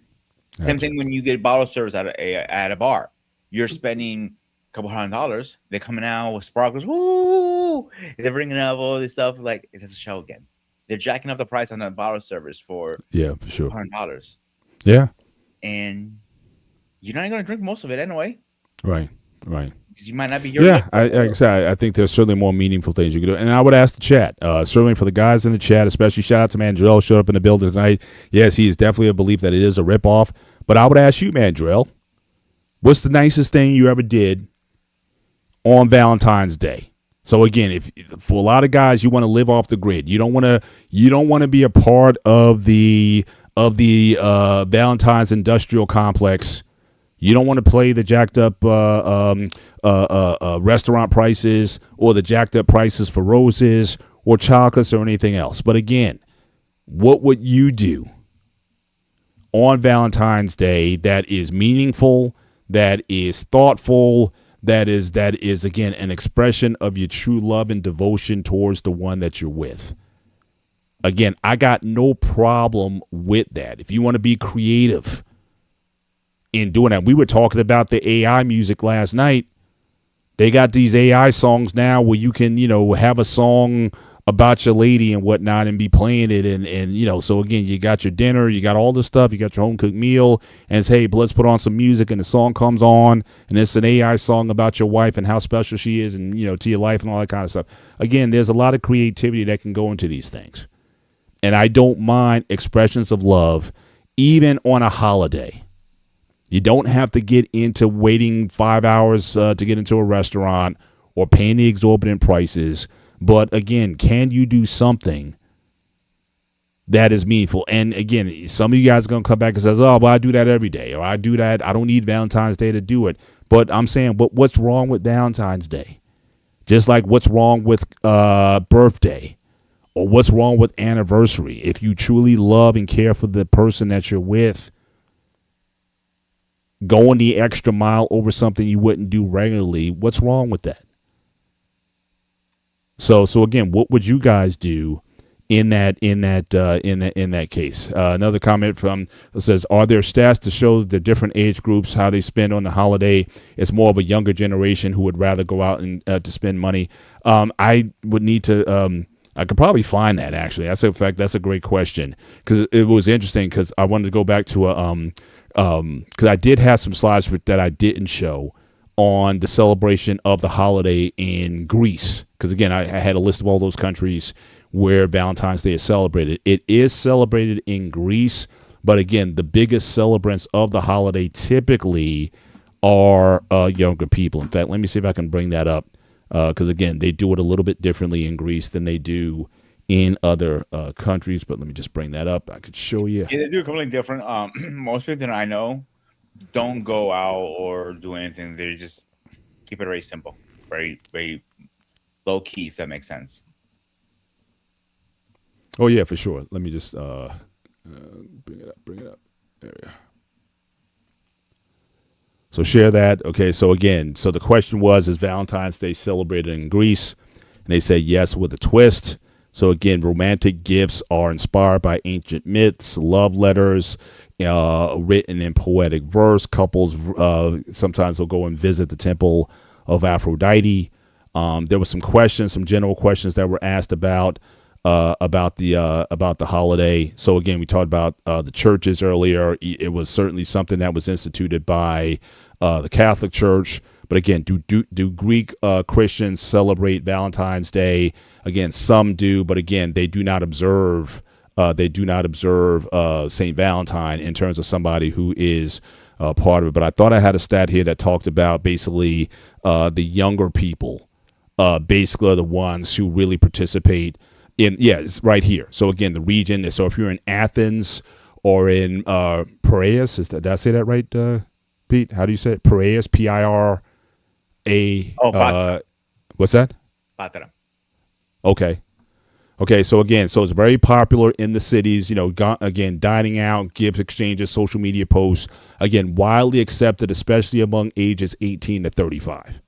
Same thing when you get bottle service at a bar. You're spending a couple $100. They're coming out with sparklers. Woo! They're bringing up all this stuff. Like, it's a show again. They're jacking up the price on the bottle service for Yeah, for sure. $100. Yeah. And you're not going to drink most of it anyway. Right. Because you might not be your Yeah, I think there's certainly more meaningful things you can do. And I would ask the chat, certainly for the guys in the chat, especially shout out to Mandrell, showed up in the building tonight. Yes, he is definitely a belief that it is a ripoff. But I would ask you, Mandrell, what's the nicest thing you ever did on Valentine's Day? So again, if for a lot of guys, you want to live off the grid. You don't want to be a part of the Valentine's industrial complex. You don't want to play the jacked up restaurant prices or the jacked up prices for roses or chocolates or anything else. But again, what would you do on Valentine's Day that is meaningful, that is thoughtful, that is again an expression of your true love and devotion towards the one that you're with? Again, I got no problem with that. If you want to be creative in doing that, we were talking about the AI music last night. They got these AI songs now where you can, have a song about your lady and whatnot and be playing it. And so again, you got your dinner, you got all this stuff, you got your home cooked meal, and it's, hey, but let's put on some music, and the song comes on, and it's an AI song about your wife and how special she is and, to your life and all that kind of stuff. Again, there's a lot of creativity that can go into these things. And I don't mind expressions of love, even on a holiday. You don't have to get into waiting 5 hours to get into a restaurant or paying the exorbitant prices. But again, can you do something that is meaningful? And again, some of you guys are going to come back and says, oh, well, I do that every day, or I do that. I don't need Valentine's Day to do it. But I'm saying, what's wrong with Valentine's Day? Just like what's wrong with birthday, or what's wrong with anniversary? If you truly love and care for the person that you're with, going the extra mile over something you wouldn't do regularly, what's wrong with that? So again, what would you guys do in that case? Another comment from says, are there stats to show the different age groups how they spend on the holiday? It's more of a younger generation who would rather go out and to spend money. I would need to. I could probably find that, actually. That's a great question, because it was interesting, because I wanted to go back to because I did have some slides that I didn't show on the celebration of the holiday in Greece. Because again, I had a list of all those countries where Valentine's Day is celebrated. It is celebrated in Greece, but again, the biggest celebrants of the holiday typically are younger people. In fact, let me see if I can bring that up, because again, they do it a little bit differently in Greece than they do in other countries. But let me just bring that up. I could show you. Yeah, they do completely different. Most people that I know don't go out or do anything. They just keep it very simple, very, very low key, if that makes sense. Oh yeah, for sure. Let me just bring it up. There we go. So share that. Okay, so again, the question was, is Valentine's Day celebrated in Greece? And they say yes, with a twist. So again, romantic gifts are inspired by ancient myths, love letters, written in poetic verse. Couples sometimes will go and visit the temple of Aphrodite. There were some general questions that were asked about the holiday. So again, we talked about the churches earlier. It was certainly something that was instituted by the Catholic Church. But again, do Greek Christians celebrate Valentine's Day? Again, some do, but again, they do not observe. Saint Valentine in terms of somebody who is part of it. But I thought I had a stat here that talked about basically the younger people, basically are the ones who really participate in. Yeah, it's right here. So again, the region. So if you're in Athens or in Piraeus, did I say that right, Pete? How do you say it? Piraeus, Pira. What's that? Patra. Okay. Okay, so again, so it's very popular in the cities, again, dining out, gift exchanges, social media posts, again, widely accepted, especially among ages 18 to 35.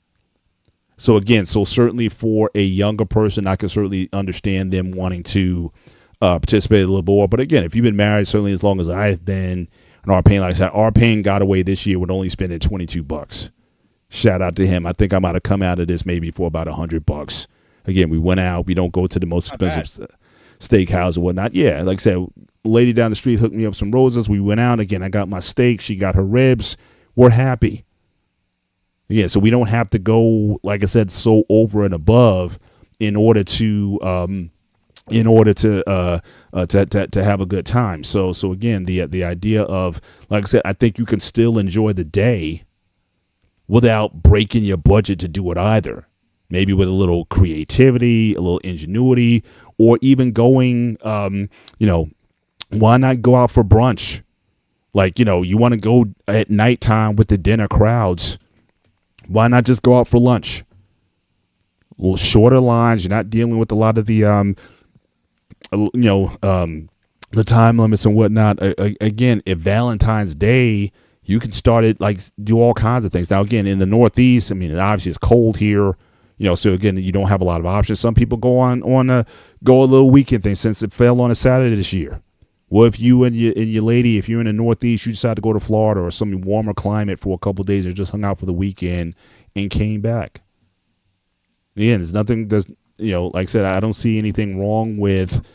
So again, so certainly for a younger person, I can certainly understand them wanting to participate a little more. But again, if you've been married, certainly as long as I've been, and our pain, like I said, our pain got away this year with only spending $22. Shout out to him. I think I might have come out of this maybe for about $100. Again, we went out. We don't go to the most expensive steakhouse or whatnot. Yeah, like I said, lady down the street hooked me up some roses. We went out. Again, I got my steak. She got her ribs. We're happy. Yeah, so we don't have to go, like I said, so over and above in order to have a good time. So again, the idea of, like I said, I think you can still enjoy the day without breaking your budget to do it either. Maybe with a little creativity, a little ingenuity, or even going, why not go out for brunch? Like, you want to go at nighttime with the dinner crowds. Why not just go out for lunch? A little shorter lines. You're not dealing with a lot of the, the time limits and whatnot. Again, if Valentine's Day, you can start it, like, do all kinds of things. Now, again, in the Northeast, I mean, obviously it's cold here, so again, you don't have a lot of options. Some people go a little weekend thing since it fell on a Saturday this year. Well, if you and your lady, if you're in the Northeast, you decide to go to Florida or some warmer climate for a couple of days or just hung out for the weekend and came back. Again, there's nothing, like I said, I don't see anything wrong with,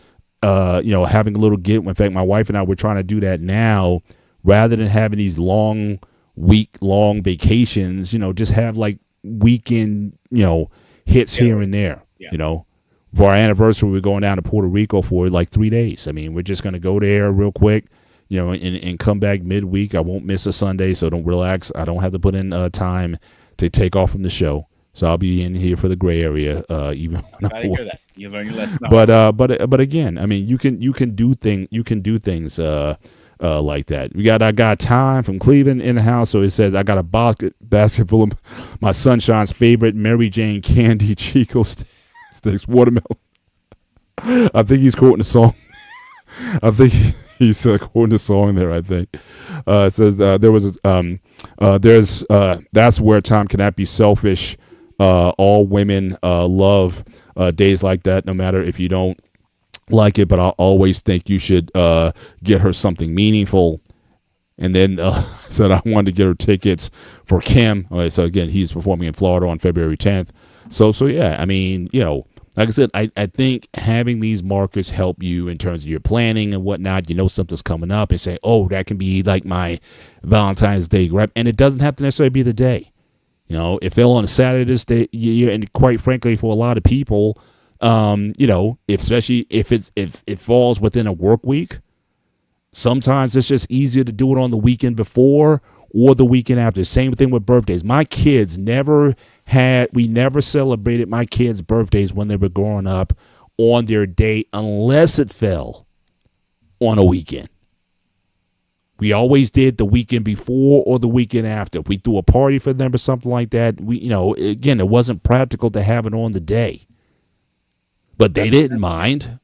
having a little get. In fact, my wife and I, we're trying to do that now rather than having these week-long vacations, just have like weekend, hits here and there, For our anniversary, we're going down to Puerto Rico for like 3 days. I mean, we're just going to go there real quick, and come back midweek. I won't miss a Sunday, so don't relax. I don't have to put in time to take off from the show. So I'll be in here for the gray area, even when I hear that. You learn your lesson. But again, I mean, you can do things like that. I got time from Cleveland in the house, so it says I got a basket full of my sunshine's favorite Mary Jane candy Chico sticks, watermelon. I think he's quoting the song. I think he's quoting the song there. I think it says that's where time cannot be selfish. All women love days like that, no matter if you don't like it, but I always think you should get her something meaningful. And then said I wanted to get her tickets for Kim. Okay, so again, he's performing in Florida on February 10th. So yeah, I mean, like I said, I think having these markers help you in terms of your planning and whatnot. Something's coming up and say, oh, that can be like my Valentine's Day grab. And it doesn't have to necessarily be the day. It fell on a Saturday this day, and quite frankly, for a lot of people, especially if it falls within a work week, sometimes it's just easier to do it on the weekend before or the weekend after. Same thing with birthdays. My kids we never celebrated my kids' birthdays when they were growing up on their day unless it fell on a weekend. We always did the weekend before or the weekend after. If we threw a party for them or something like that, again, it wasn't practical to have it on the day. But they didn't mind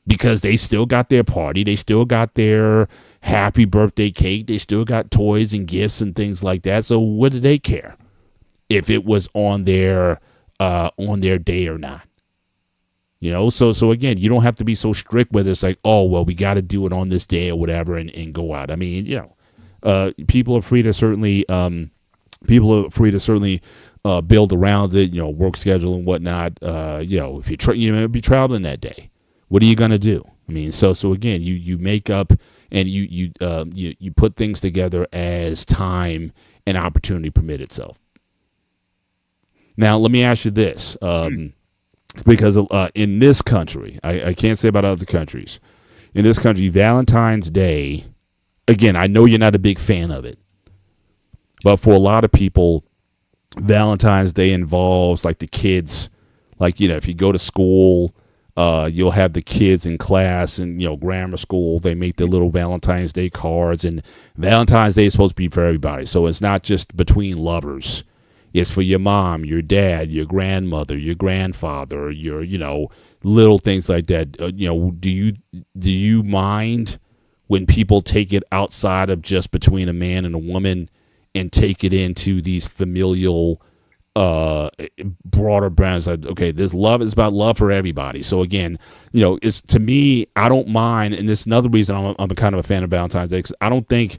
because they still got their party. They still got their happy birthday cake. They still got toys and gifts and things like that. So what did they care if it was on their day or not? So again, you don't have to be so strict with it. It's like, oh, well, we got to do it on this day or whatever and go out. I mean, people are free to certainly build around it, work schedule and whatnot. If you be traveling that day, what are you going to do? I mean, so again, you make up and you put things together as time and opportunity permit itself. Now, let me ask you this. Because in this country, I can't say about other countries. In this country, Valentine's Day, again, I know you're not a big fan of it, but for a lot of people, Valentine's Day involves like the kids, like, if you go to school, you'll have the kids in class and, grammar school, they make their little Valentine's Day cards, and Valentine's Day is supposed to be for everybody. So it's not just between lovers. It's for your mom, your dad, your grandmother, your grandfather, your, little things like that. Do you mind when people take it outside of just between a man and a woman and take it into these familial broader brands? Like, okay, this love is about love for everybody. So again, it's, to me, I don't mind, and this is another reason I'm a kind of a fan of Valentine's Day, because I don't think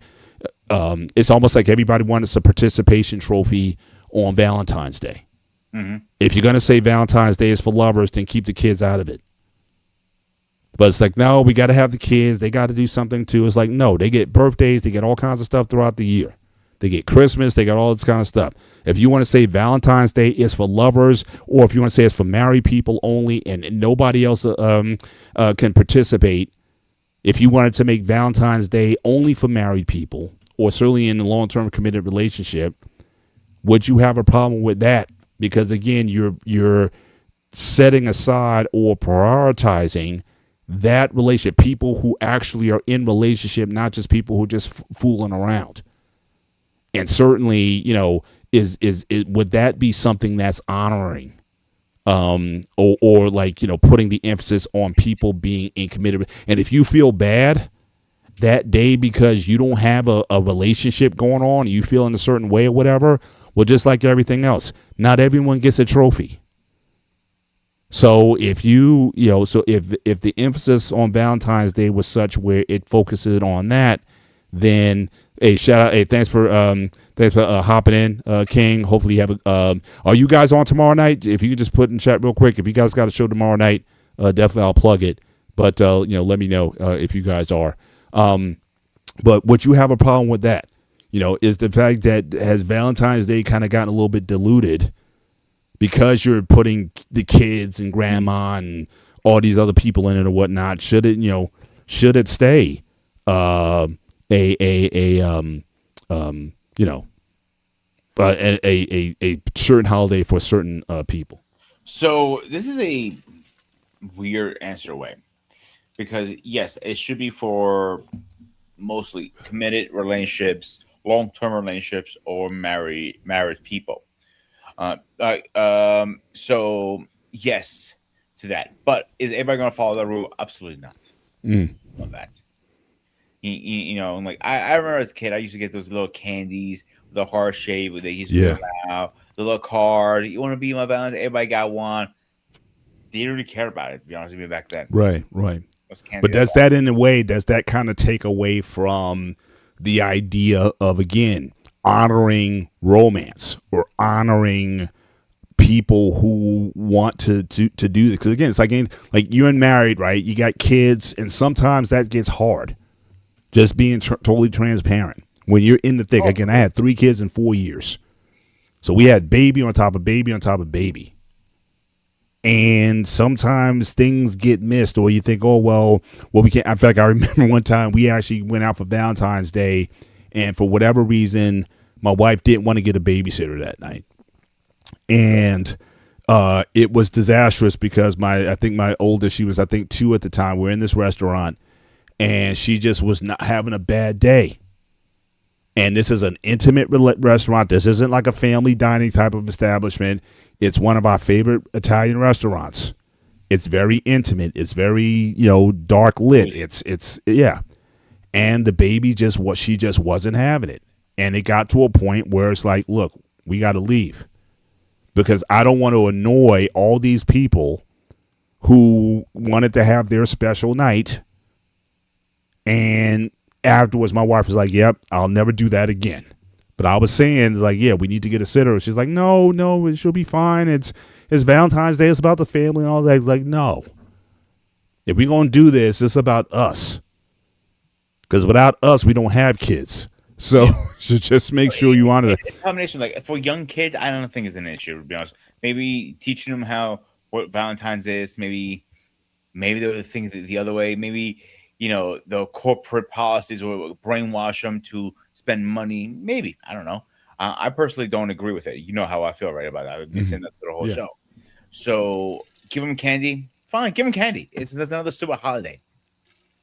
it's almost like everybody wants a participation trophy on Valentine's Day. Mm-hmm. If you're going to say Valentine's Day is for lovers, then keep the kids out of it. But it's like, no, we got to have the kids. They got to do something too. It's like, no, they get birthdays. They get all kinds of stuff throughout the year. They get Christmas. They got all this kind of stuff. If you want to say Valentine's Day is for lovers, or if you want to say it's for married people only and nobody else can participate, if you wanted to make Valentine's Day only for married people, or certainly in a long-term committed relationship, would you have a problem with that? Because again, you're setting aside or prioritizing that relationship, people who actually are in relationship, not just people who are just fooling around. And certainly, is would that be something that's honoring, or like, putting the emphasis on people being in committed? And if you feel bad that day because you don't have a relationship going on, and you feel in a certain way or whatever, well, just like everything else, not everyone gets a trophy. So if if the emphasis on Valentine's Day was such where it focuses on that, then hey, shout out, hey, thanks for hopping in, King. Hopefully you have are you guys on tomorrow night? If you could just put in chat real quick, if you guys got a show tomorrow night, definitely I'll plug it. But let me know if you guys are. But would you have a problem with that? Is the fact that has Valentine's Day kind of gotten a little bit diluted because you're putting the kids and grandma and all these other people in it or whatnot? Should it stay a certain holiday for certain people? So this is a weird answer way, because yes, it should be for mostly committed relationships, long-term relationships, or married people. So yes to that, but is everybody going to follow the rule? Absolutely not. On that, and like I remember as a kid, I used to get those little candies with a heart shape where they used to put out the little card. You want to be my Valentine? Everybody got one. They didn't really care about it, to be honest with you, back then. Right. But does that, in a way, does that kind of take away from the idea of, again, honoring romance or honoring people who want to do this? Because again, it's like you're married, right? You got kids, and sometimes that gets hard. Just being totally transparent when you're in the thick. Again, I had 3 kids in 4 years, so we had baby on top of baby on top of baby. And sometimes things get missed, or you think, oh, well, we can't. In fact, I remember one time we actually went out for Valentine's Day, and for whatever reason, my wife didn't want to get a babysitter that night. And it was disastrous because I think my oldest, she was, I think, 2 at the time. We're in this restaurant, and she just was not having a bad day. And this is an intimate restaurant. This isn't like a family dining type of establishment. It's one of our favorite Italian restaurants. It's very intimate. It's very, dark lit. It's And the baby she just wasn't having it. And it got to a point where it's like, look, we got to leave, because I don't want to annoy all these people who wanted to have their special night. And afterwards, my wife was like, yep, I'll never do that again. But I was saying, like, yeah, we need to get a sitter. She's like, no, she'll be fine. It's Valentine's Day. It's about the family and all that. It's like, no. If we're going to do this, it's about us. Because without us, we don't have kids. So just make sure you honor it. It's a combination. Like, for young kids, I don't think it's an issue, to be honest. Maybe teaching them what Valentine's is. Maybe they'll think the other way. Maybe, the corporate policies will brainwash them to spend money. Maybe. I don't know. I personally don't agree with it. You know how I feel right about that. I've been saying that through the whole show. So give them candy. Fine, give them candy. It's another stupid holiday.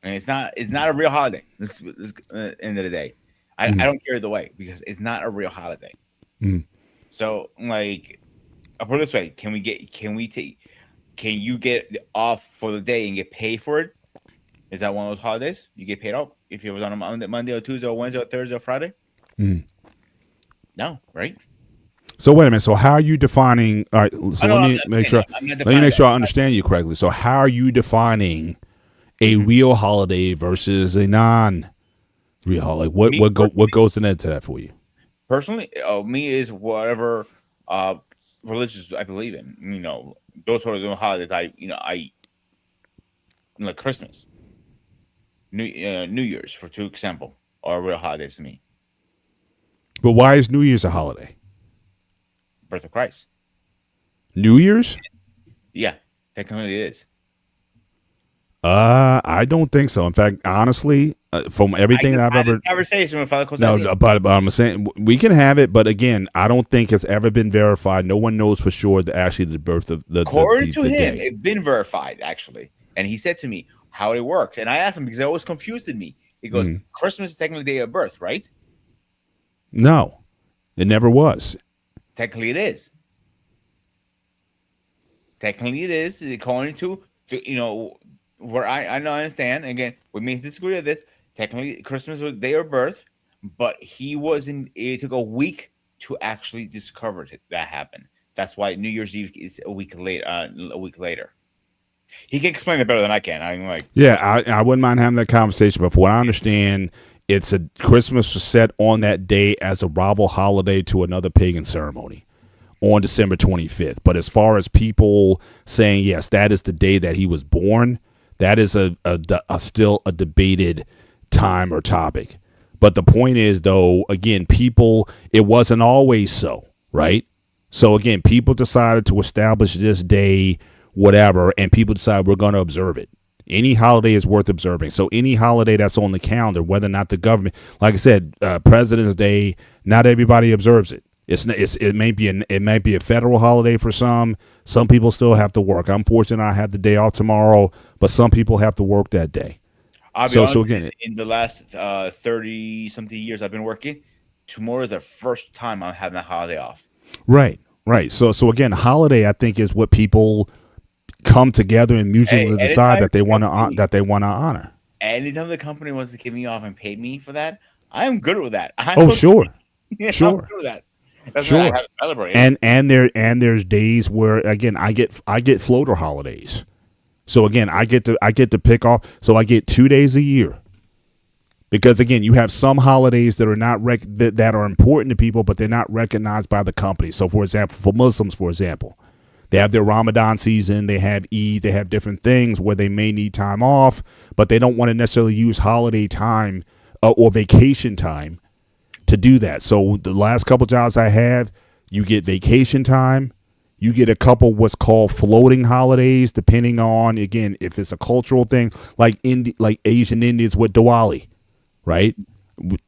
And it's not a real holiday. This end of the day. I don't care either way, because it's not a real holiday. Mm. So, like, I'll put it this way: can we can you get off for the day and get paid for it? Is that one of those holidays you get paid out if it was on a Monday or Tuesday or Wednesday or Thursday or Friday? Mm. No, right? So wait a minute. So how are you defining? All right. So let me make sure. Let me make sure I understand you correctly. So how are you defining a real holiday versus a non-real holiday? What goes into that for you? Personally, me is whatever religious I believe in. You know, those sort of holidays. I like Christmas, New Year's, for example, are real holidays to me. But why is New Year's a holiday? Birth of Christ. New Year's? Yeah, technically it is. I don't think so. In fact, honestly, from everything I've ever conversation with Father Cosette. No, but I'm saying we can have it, but again, I don't think it's ever been verified. No one knows for sure that actually the birth of according to him, day. It's been verified actually, and he said to me how it works, and I asked him because it always confused me. He goes, "Christmas is technically the day of birth, right?" No, it never was. Technically, it is. Technically, it is according to where I understand. Again, we may disagree with this. Technically, Christmas was the day of birth, but he wasn't. It took a week to actually discover that happened. That's why New Year's Eve is a week later. He can explain it better than I can. I'm like, yeah, I wouldn't mind having that conversation. But from what I understand, it's a Christmas was set on that day as a rival holiday to another pagan ceremony on December 25th. But as far as people saying yes, that is the day that he was born, that is a still a debated time or topic. But the point is, though, again, it wasn't always so, right? So again, people decided to establish this day, whatever, and people decided we're going to observe it. Any holiday is worth observing. So any holiday that's on the calendar, whether or not the government, like I said, President's Day, not everybody observes it. It may be a federal holiday for some. Some people still have to work. I'm fortunate I have the day off tomorrow, but some people have to work that day. So again, in the last 30 something years I've been working, tomorrow is the first time I'm having a holiday off. Right. So again, holiday I think is what people come together and mutually decide that they want to honor. Anytime the company wants to give me off and pay me for that, I'm good with that. Sure. Sure. I'm good with that. That's sure. I have to celebrate. And there's days where again I get floater holidays. So again, I get to pick off. So I get 2 days a year. Because again, you have some holidays that are not that are important to people, but they're not recognized by the company. So for example, for Muslims, they have their Ramadan season, they have Eid, they have different things where they may need time off, but they don't want to necessarily use holiday time or vacation time to do that. So the last couple jobs I had, you get vacation time, you get a couple what's called floating holidays, depending on, again, if it's a cultural thing, like Asian Indians with Diwali, right?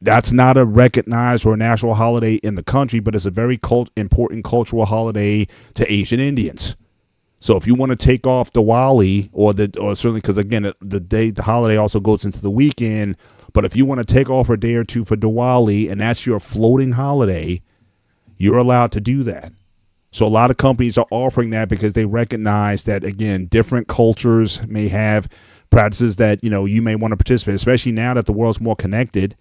That's not a recognized or a national holiday in the country, but it's a very important cultural holiday to Asian Indians. So if you want to take off Diwali or certainly, because again, the holiday also goes into the weekend, but if you want to take off a day or two for Diwali and that's your floating holiday, you're allowed to do that. So a lot of companies are offering that because they recognize that, again, different cultures may have practices that, you may want to participate, especially now that the world's more connected.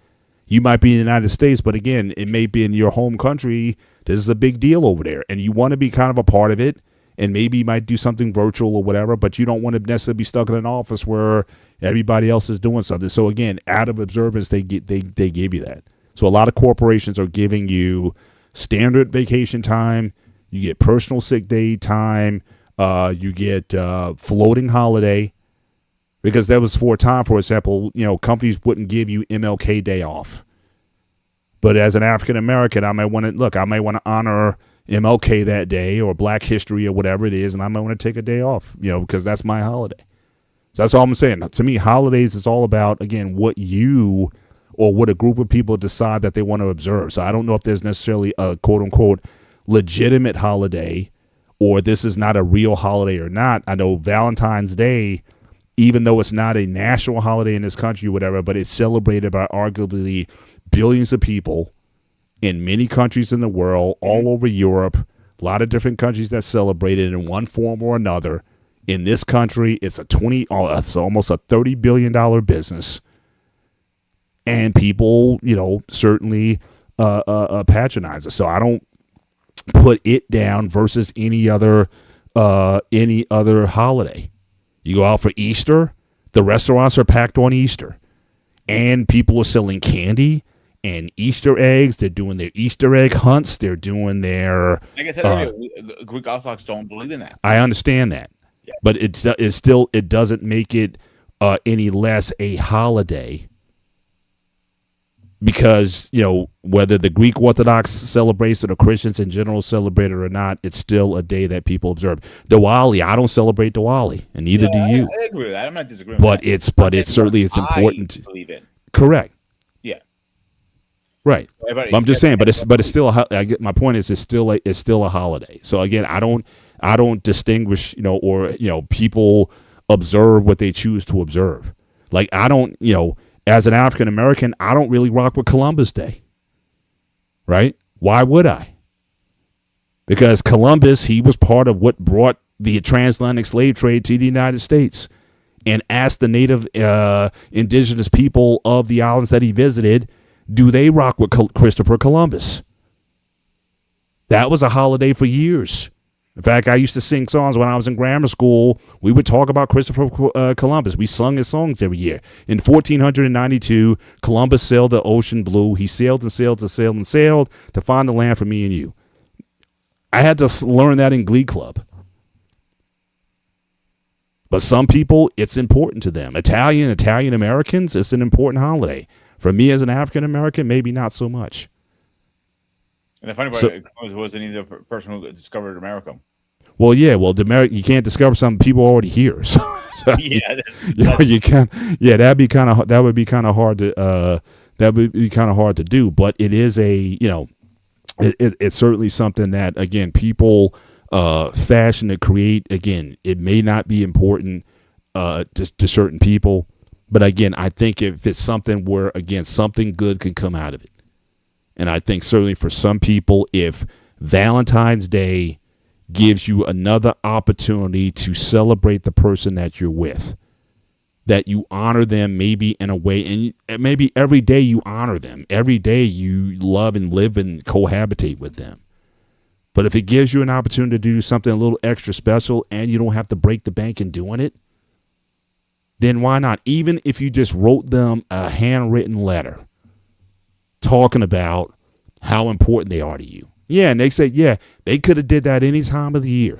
You might be in the United States, but again, it may be in your home country. This is a big deal over there, and you want to be kind of a part of it, and maybe you might do something virtual or whatever, but you don't want to necessarily be stuck in an office where everybody else is doing something. So again, out of observance, they give you that. So a lot of corporations are giving you standard vacation time. You get personal sick day time. You get floating holiday. Because there was for a time, for example, companies wouldn't give you MLK Day off. But as an African American, I may want to honor MLK that day or Black History or whatever it is, and I might want to take a day off, because that's my holiday. So that's all I'm saying. To me, holidays is all about, again, what you or what a group of people decide that they want to observe. So I don't know if there's necessarily a quote unquote legitimate holiday or this is not a real holiday or not. I know Valentine's Day, even though it's not a national holiday in this country or whatever, but it's celebrated by arguably billions of people in many countries in the world, all over Europe, a lot of different countries that celebrate it in one form or another. In this country, it's it's almost a $30 billion business. And people, certainly patronize it. So I don't put it down versus any other holiday. You go out for Easter, the restaurants are packed on Easter. And people are selling candy and Easter eggs. They're doing their Easter egg hunts. They're doing their... Like I said earlier, Greek Orthodox don't believe in that. I understand that. Yeah. But it doesn't make it any less a holiday. Because, whether the Greek Orthodox celebrates it or Christians in general celebrate it or not, it's still a day that people observe. Diwali, I don't celebrate Diwali, and neither do you. I agree with that. I'm not disagreeing with that. But it's certainly important. I believe in. Correct. Yeah. Right. But I'm just saying, but it's still my point is it's still a holiday. So again, I don't distinguish, or people observe what they choose to observe. Like I don't, as an African American, I don't really rock with Columbus Day. Right? Why would I? Because Columbus, he was part of what brought the transatlantic slave trade to the United States, and asked the native indigenous people of the islands that he visited, do they rock with Christopher Columbus? That was a holiday for years. In fact, I used to sing songs when I was in grammar school. We would talk about Christopher Columbus. We sung his songs every year. In 1492, Columbus sailed the ocean blue. He sailed and sailed and sailed and sailed to find the land for me and you. I had to learn that in Glee Club. But some people, it's important to them. Italian Americans, it's an important holiday. For me as an African American, maybe not so much. And the funny part wasn't even the person who discovered America. Well, yeah. Well, you can't discover something people already here. So yeah, you can. Yeah, that would be kind of hard to do. But it is it's certainly something that, again, people fashion to create. Again, it may not be important to certain people, but again, I think if it's something where, again, something good can come out of it. And I think certainly for some people, if Valentine's Day gives you another opportunity to celebrate the person that you're with, that you honor them maybe in a way, and maybe every day you honor them. Every day you love and live and cohabitate with them. But if it gives you an opportunity to do something a little extra special and you don't have to break the bank in doing it, then why not? Even if you just wrote them a handwritten letter talking about how important they are to you. Yeah, and they say, yeah, they could have did that any time of the year.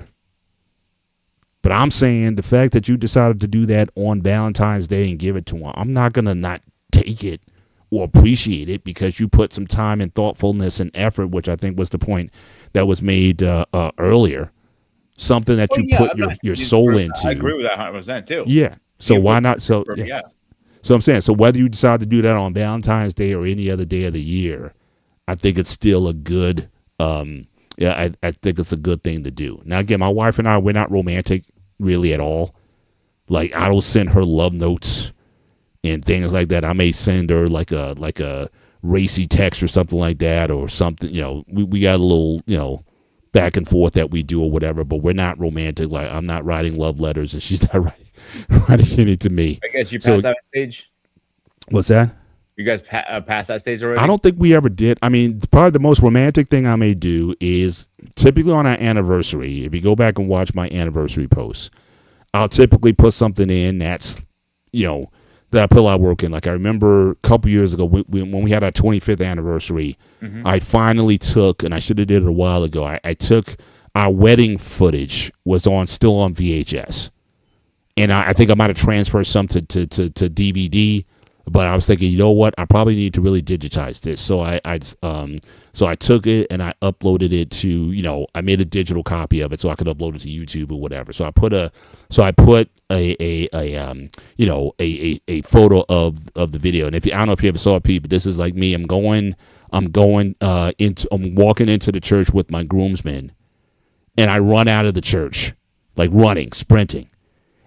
But I'm saying the fact that you decided to do that on Valentine's Day and give it to them, I'm not going to not take it or appreciate it because you put some time and thoughtfulness and effort, which I think was the point that was made earlier. Something that you put your soul into. I agree with that 100% too. Yeah. So why not? So yeah. So I'm saying, so whether you decide to do that on Valentine's Day or any other day of the year, I think it's still a good, I think it's a good thing to do. Now, again, my wife and I, we're not romantic really at all. Like, I don't send her love notes and things like that. I may send her like a racy text or something like that, or something, we got a little, back and forth that we do or whatever, but we're not romantic. Like, I'm not writing love letters and she's not writing any to me. I guess you passed that stage. What's that? You guys passed that stage already? I don't think we ever did. I mean, probably the most romantic thing I may do is typically on our anniversary. If you go back and watch my anniversary posts, I'll typically put something in that's, that I put a lot of work in. Like, I remember a couple years ago when we had our 25th anniversary, I finally took, and I should have did it a while ago, I took our wedding footage was still on VHS. And I think I might have transferred some to DVD. But I was thinking, you know what? I probably need to really digitize this. So I took it and I uploaded it to, I made a digital copy of it so I could upload it to YouTube or whatever. So I put a photo of the video. And I don't know if you ever saw it, Pete, but this is like me. I'm walking into the church with my groomsmen, and I run out of the church, like running, sprinting,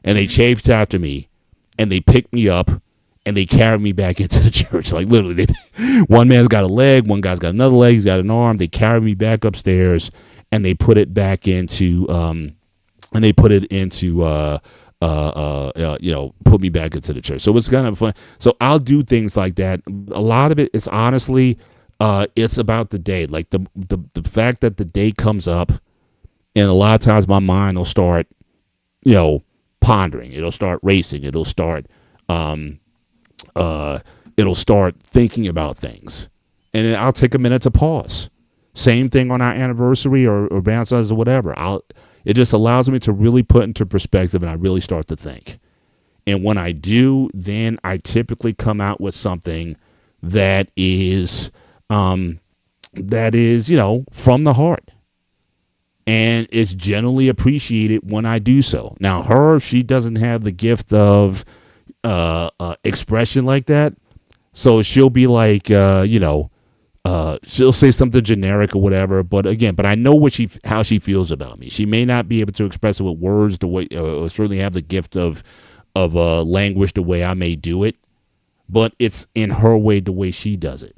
and they chased after me, and they picked me up. And they carried me back into the church. Like, literally, one man's got a leg, one guy's got another leg, he's got an arm. They carried me back upstairs, and they put it back into and they put it into put me back into the church. So it's kind of fun. So I'll do things like that. A lot of it is honestly, it's about the day, like the fact that the day comes up, and a lot of times my mind will start, pondering. It'll start racing. It'll start thinking about things, and then I'll take a minute to pause. Same thing on our anniversary or Valentine's or whatever. It just allows me to really put into perspective, and I really start to think. And when I do, then I typically come out with something that is from the heart. And it's generally appreciated when I do so. Now, she doesn't have the gift of expression like that. So she'll be like, she'll say something generic or whatever. But I know how she feels about me. She may not be able to express it with words the way, or certainly have the gift of language the way I may do it. But it's in her way, the way she does it.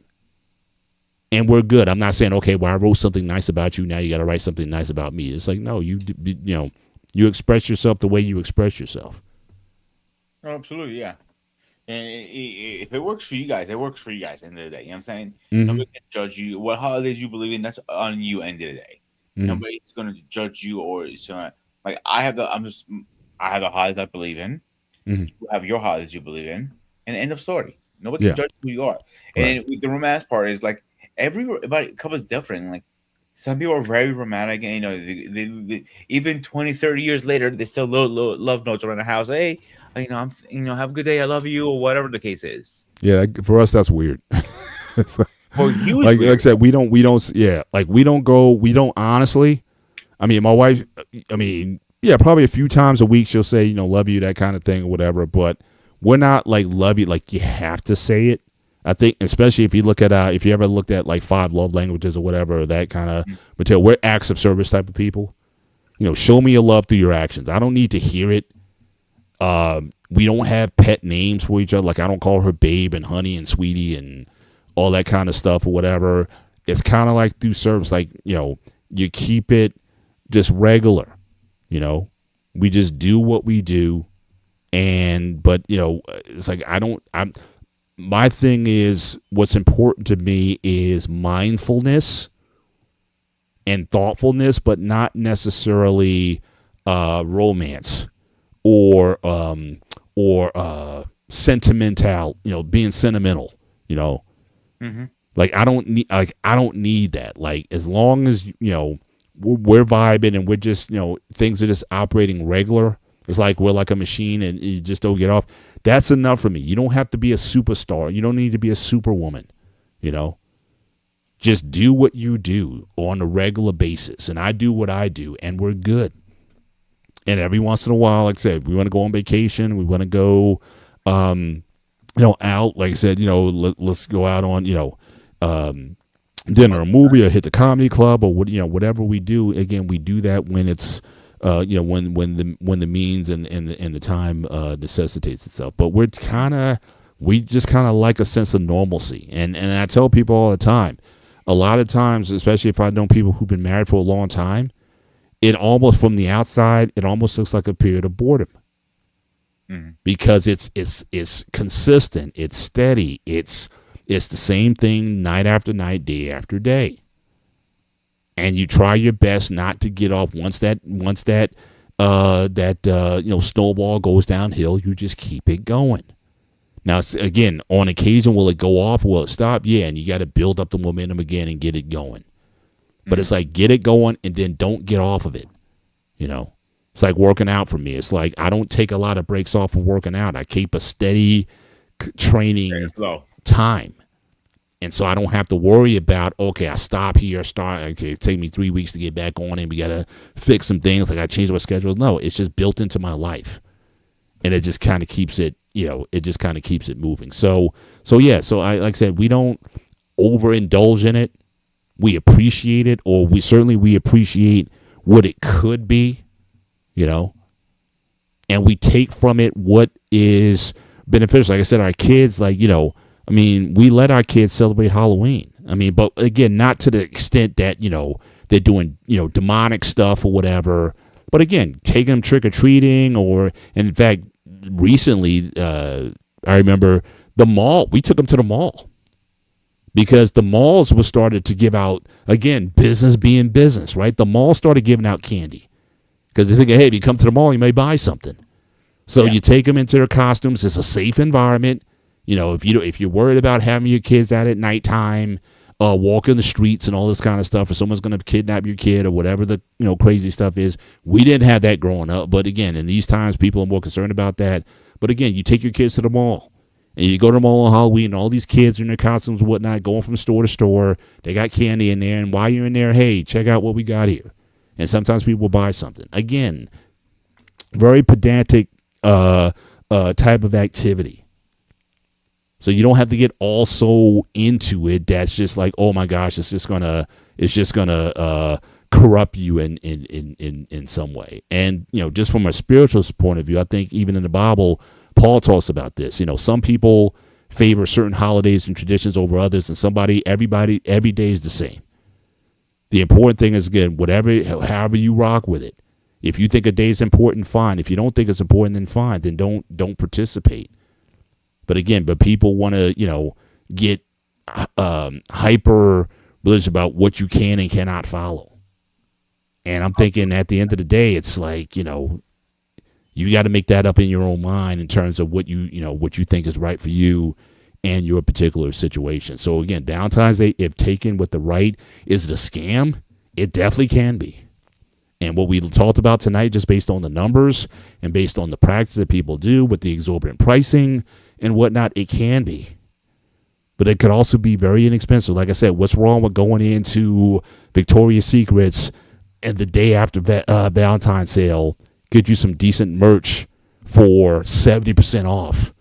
And we're good. I'm not saying, okay, well, I wrote something nice about you. Now you got to write something nice about me. It's like, no, you express yourself the way you express yourself. Oh, absolutely, yeah. And if it works for you guys, it works for you guys. At the end of the day, you know what I'm saying? Mm-hmm. Nobody can judge you. What holidays you believe in, that's on you. End of the day, nobody's going to judge you or so. Like I have the holidays I believe in. Mm-hmm. You have your holidays you believe in, and end of story. Nobody can judge who you are. Right. And the romance part is like everybody couple's different. Like some people are very romantic, and they even 20, 30 years later, they still love notes around the house. Hey, have a good day. I love you, or whatever the case is. Yeah, for us, that's weird. For you, like I said, we don't honestly. I mean, my wife. Probably a few times a week she'll say, love you, that kind of thing or whatever. But we're not like love you, like you have to say it. I think, especially if you look at, if you ever looked at like 5 love languages or whatever, or that kind of material, we're acts of service type of people. Show me your love through your actions. I don't need to hear it. We don't have pet names for each other. Like I don't call her babe and honey and sweetie and all that kind of stuff or whatever. It's kind of like through service, like, you keep it just regular, we just do what we do. But it's like, my thing is what's important to me is mindfulness and thoughtfulness, but not necessarily, romance or sentimental, being sentimental, Mm-hmm. Like I don't need that. Like as long as we're vibing and we're just things are just operating regular. It's like we're like a machine and you just don't get off. That's enough for me. You don't have to be a superstar. You don't need to be a superwoman. Just do what you do on a regular basis, and I do what I do, and we're good. And every once in a while, like I said, we want to go on vacation. We want to go, out. Like I said, let's go out on, dinner, or movie, or hit the comedy club, or whatever we do. Again, we do that when it's, when the means and the time necessitates itself. But we just kind of like a sense of normalcy. And I tell people all the time, a lot of times, especially if I know people who've been married for a long time, it almost, from the outside, it almost looks like a period of boredom. Mm-hmm. Because it's consistent, it's steady, it's the same thing night after night, day after day. And you try your best not to get off. Once that snowball goes downhill, you just keep it going. Now, again, on occasion, will it go off? Will it stop? Yeah, and you got to build up the momentum again and get it going. But it's like, get it going and then don't get off of it. It's like working out for me. It's like I don't take a lot of breaks off from working out. I keep a steady training time. And so I don't have to worry about, okay, I stop here, okay, it take me 3 weeks to get back on and we got to fix some things. Like I changed my schedule. No, it's just built into my life. And it just kind of keeps it, moving. So I, like I said, we don't overindulge in it. We appreciate it, or we appreciate what it could be, and we take from it what is beneficial. Like I said, our kids, we let our kids celebrate Halloween. But again, not to the extent that, they're doing, demonic stuff or whatever. But again, taking them trick or treating, or in fact, recently, I remember the mall. We took them to the mall because the malls were started to give out, again, business being business, right? The mall started giving out candy because they think, hey, if you come to the mall, you may buy something. So you take them into their costumes. It's a safe environment. If you're worried about having your kids out at nighttime, walking the streets and all this kind of stuff, or someone's going to kidnap your kid or whatever the crazy stuff is, we didn't have that growing up. But again, in these times, people are more concerned about that. But again, you take your kids to the mall. And you go to the mall on Halloween, and all these kids are in their costumes and whatnot, going from store to store. They got candy in there. And while you're in there, hey, check out what we got here. And sometimes people will buy something. Again, very pedantic type of activity. So you don't have to get all so into it. That's just like, oh my gosh, it's just gonna corrupt you in some way. And just from a spiritual point of view, I think even in the Bible, Paul talks about this. Some people favor certain holidays and traditions over others, and everybody, every day is the same. The important thing is, again, however you rock with it. If you think a day is important, fine. If you don't think it's important, then fine. Then don't participate. But again, people want to, get hyper religious about what you can and cannot follow. And I'm thinking at the end of the day, it's like, you got to make that up in your own mind in terms of what you think is right for you and your particular situation. So again, Valentine's Day, if taken with the right, is it a scam? It definitely can be. And what we talked about tonight, just based on the numbers and based on the practice that people do with the exorbitant pricing and whatnot, it can be. But it could also be very inexpensive. Like I said, what's wrong with going into Victoria's Secrets and the day after Valentine's sale, get you some decent merch for 70% off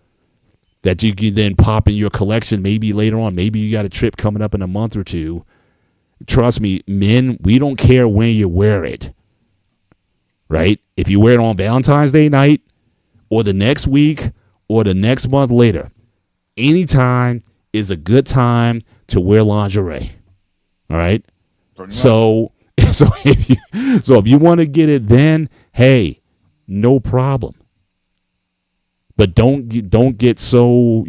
that you can then pop in your collection maybe later on. Maybe you got a trip coming up in a month or two. Trust me, men, we don't care when you wear it, right? If you wear it on Valentine's Day night or the next week or the next month later, anytime is a good time to wear lingerie, all right? So if you want to get it then, hey, no problem. But don't get so,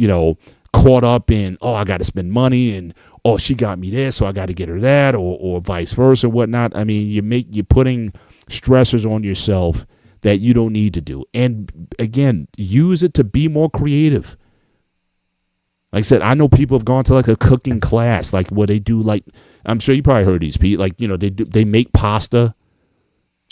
caught up in, oh, I got to spend money, and oh, she got me this, so I got to get her that, or vice versa, whatnot. I mean, you're putting stressors on yourself that you don't need to do. And again, use it to be more creative. Like I said, I know people have gone to like a cooking class, like where they do, like, I'm sure you probably heard these, Pete. Like, they make pasta.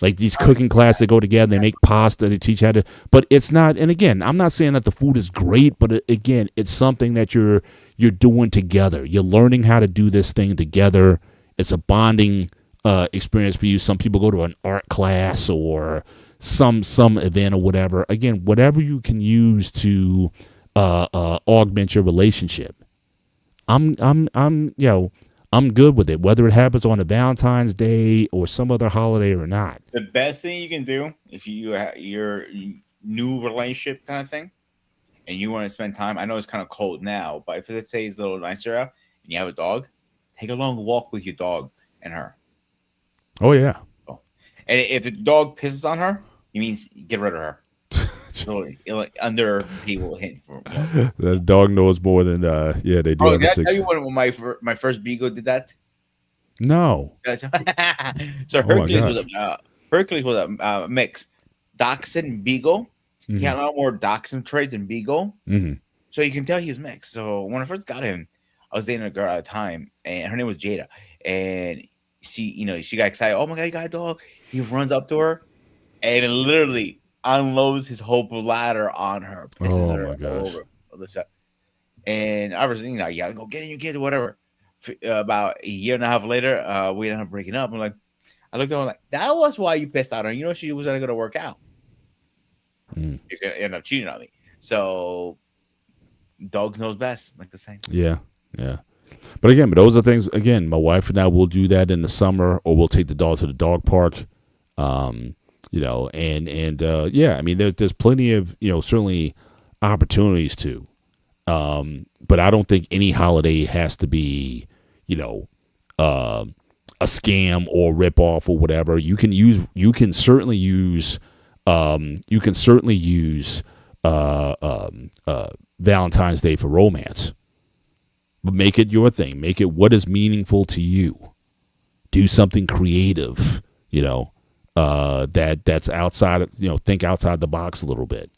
Like these cooking classes, they go together, they make pasta, they teach how to, but it's not, and again, I'm not saying that the food is great, but again, it's something that you're doing together. You're learning how to do this thing together. It's a bonding experience for you. Some people go to an art class or some event or whatever. Again, whatever you can use to augment your relationship. I'm good with it, whether it happens on a Valentine's Day or some other holiday or not. The best thing you can do if you have your new relationship kind of thing, and you want to spend time, I know it's kind of cold now, but if let's say it's a little nicer out and you have a dog, take a long walk with your dog and her. Oh, yeah. Oh. And if the dog pisses on her, it means get rid of her. Totally. Under the table hint for The dog knows more than they do. Oh, did I tell you when my first beagle did that? No. So Hercules was a mix, Dachshund Beagle. Mm-hmm. He had a lot more Dachshund traits than Beagle, so you can tell he was mixed. So when I first got him, I was dating a girl at the time, and her name was Jada, and she got excited. Oh my god, you got a dog! He runs up to her, and literally unloads his whole bladder on her, pisses her over. And I was, you gotta go get in your kid or whatever. About a year and a half later, we ended up breaking up. I'm like, I looked at her like, that was why you pissed on her. She wasn't gonna work out. He's gonna end up cheating on me. So dogs knows best, like the same. Yeah. But those are things. Again, my wife and I will do that in the summer, or we'll take the dog to the dog park. I mean, there's plenty of, certainly opportunities to, but I don't think any holiday has to be, a scam or rip off or whatever. You can certainly use Valentine's Day for romance, but make it your thing. Make it what is meaningful to you. Do something creative, that's outside of, think outside the box a little bit.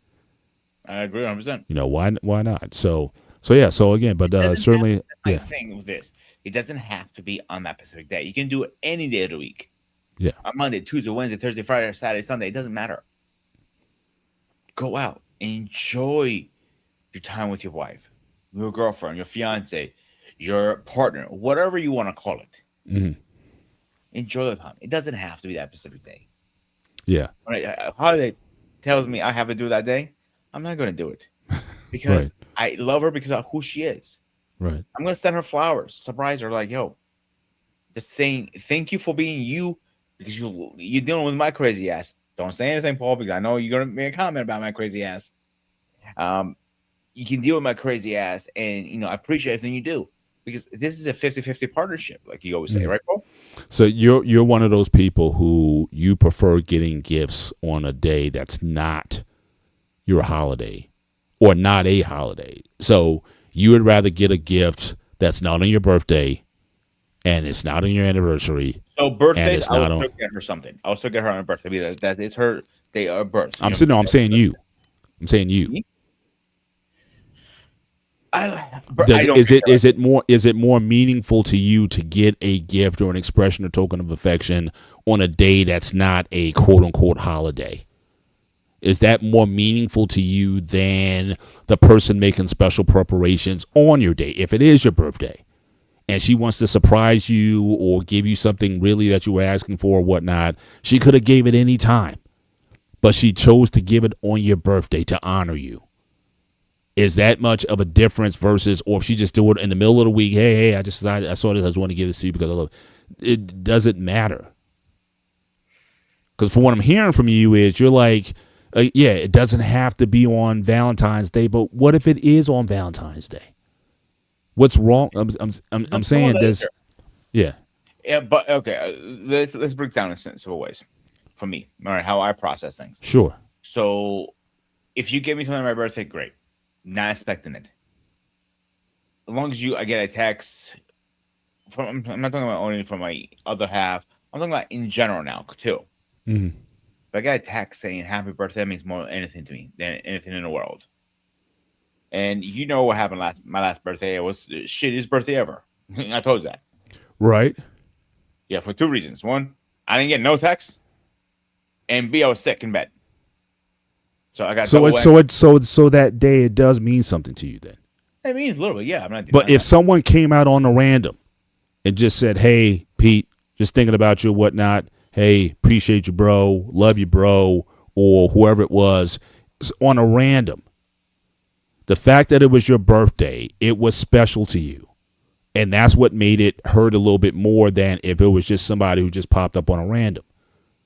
I agree 100%. Why not? So again, but certainly, I think with this, it doesn't have to be on that specific day. You can do it any day of the week. Yeah. On Monday, Tuesday, Wednesday, Thursday, Friday, Saturday, Sunday. It doesn't matter. Go out, enjoy your time with your wife, your girlfriend, your fiance, your partner, whatever you want to call it. Mm-hmm. Enjoy the time. It doesn't have to be that specific day. Yeah. Right? A holiday tells me I have to do that day. I'm not going to do it because I love her because of who she is. Right. I'm going to send her flowers, surprise her, like, yo, just saying thank you for being you because you're dealing with my crazy ass. Don't say anything, Paul, because I know you're going to make a comment about my crazy ass. You can deal with my crazy ass, and I appreciate everything you do because this is a 50-50 partnership, like you always say, right, Paul? So you're one of those people who you prefer getting gifts on a day that's not your holiday or not a holiday. So you would rather get a gift that's not on your birthday and it's not on your anniversary. So birthdays, I will still get her something. I'll still get her on her birthday because that is her day of birth. I'm saying you. Is it more meaningful to you to get a gift or an expression or token of affection on a day that's not a quote unquote holiday? Is that more meaningful to you than the person making special preparations on your day if it is your birthday and she wants to surprise you or give you something really that you were asking for or whatnot? She could have gave it any time, but she chose to give it on your birthday to honor you. Is that much of a difference versus, or if she just do it in the middle of the week? Hey, I saw this. I just want to give this to you because I love it. It doesn't matter. Because from what I'm hearing from you is you're like, it doesn't have to be on Valentine's Day, but what if it is on Valentine's Day? What's wrong? I'm saying this. Yeah. Yeah, but okay. Let's break down in several ways. For me, all right, how I process things. Sure. So, if you give me something on my birthday, great. Not expecting it. As long as I get a text from, I'm not talking about only from my other half. I'm talking about in general now too. Mm-hmm. If I got a text saying happy birthday, that means more than anything to me than anything in the world. And you know what happened my last birthday? It was the shittiest birthday ever. I told you that. Right. Yeah, for two reasons. One, I didn't get no text, and B, I was sick in bed. So I got so that day it does mean something to you then. It means a little bit, yeah. I'm not. But if someone came out on a random and just said, "Hey, Pete, just thinking about you, whatnot. Hey, appreciate you, bro. Love you, bro," or whoever it was on a random, the fact that it was your birthday, it was special to you, and that's what made it hurt a little bit more than if it was just somebody who just popped up on a random.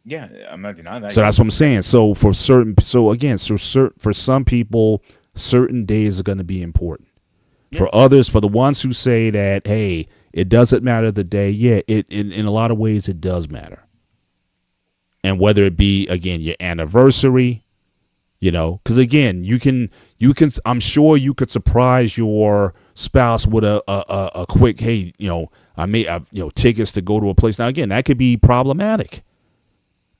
Yeah, I'm not denying that. So that's what I'm saying. So for some people, certain days are going to be important. Yeah. For others, for the ones who say that, hey, it doesn't matter the day. Yeah, it in a lot of ways it does matter. And whether it be again your anniversary, because again you can. I'm sure you could surprise your spouse with a quick, hey, I may have tickets to go to a place. Now again, that could be problematic.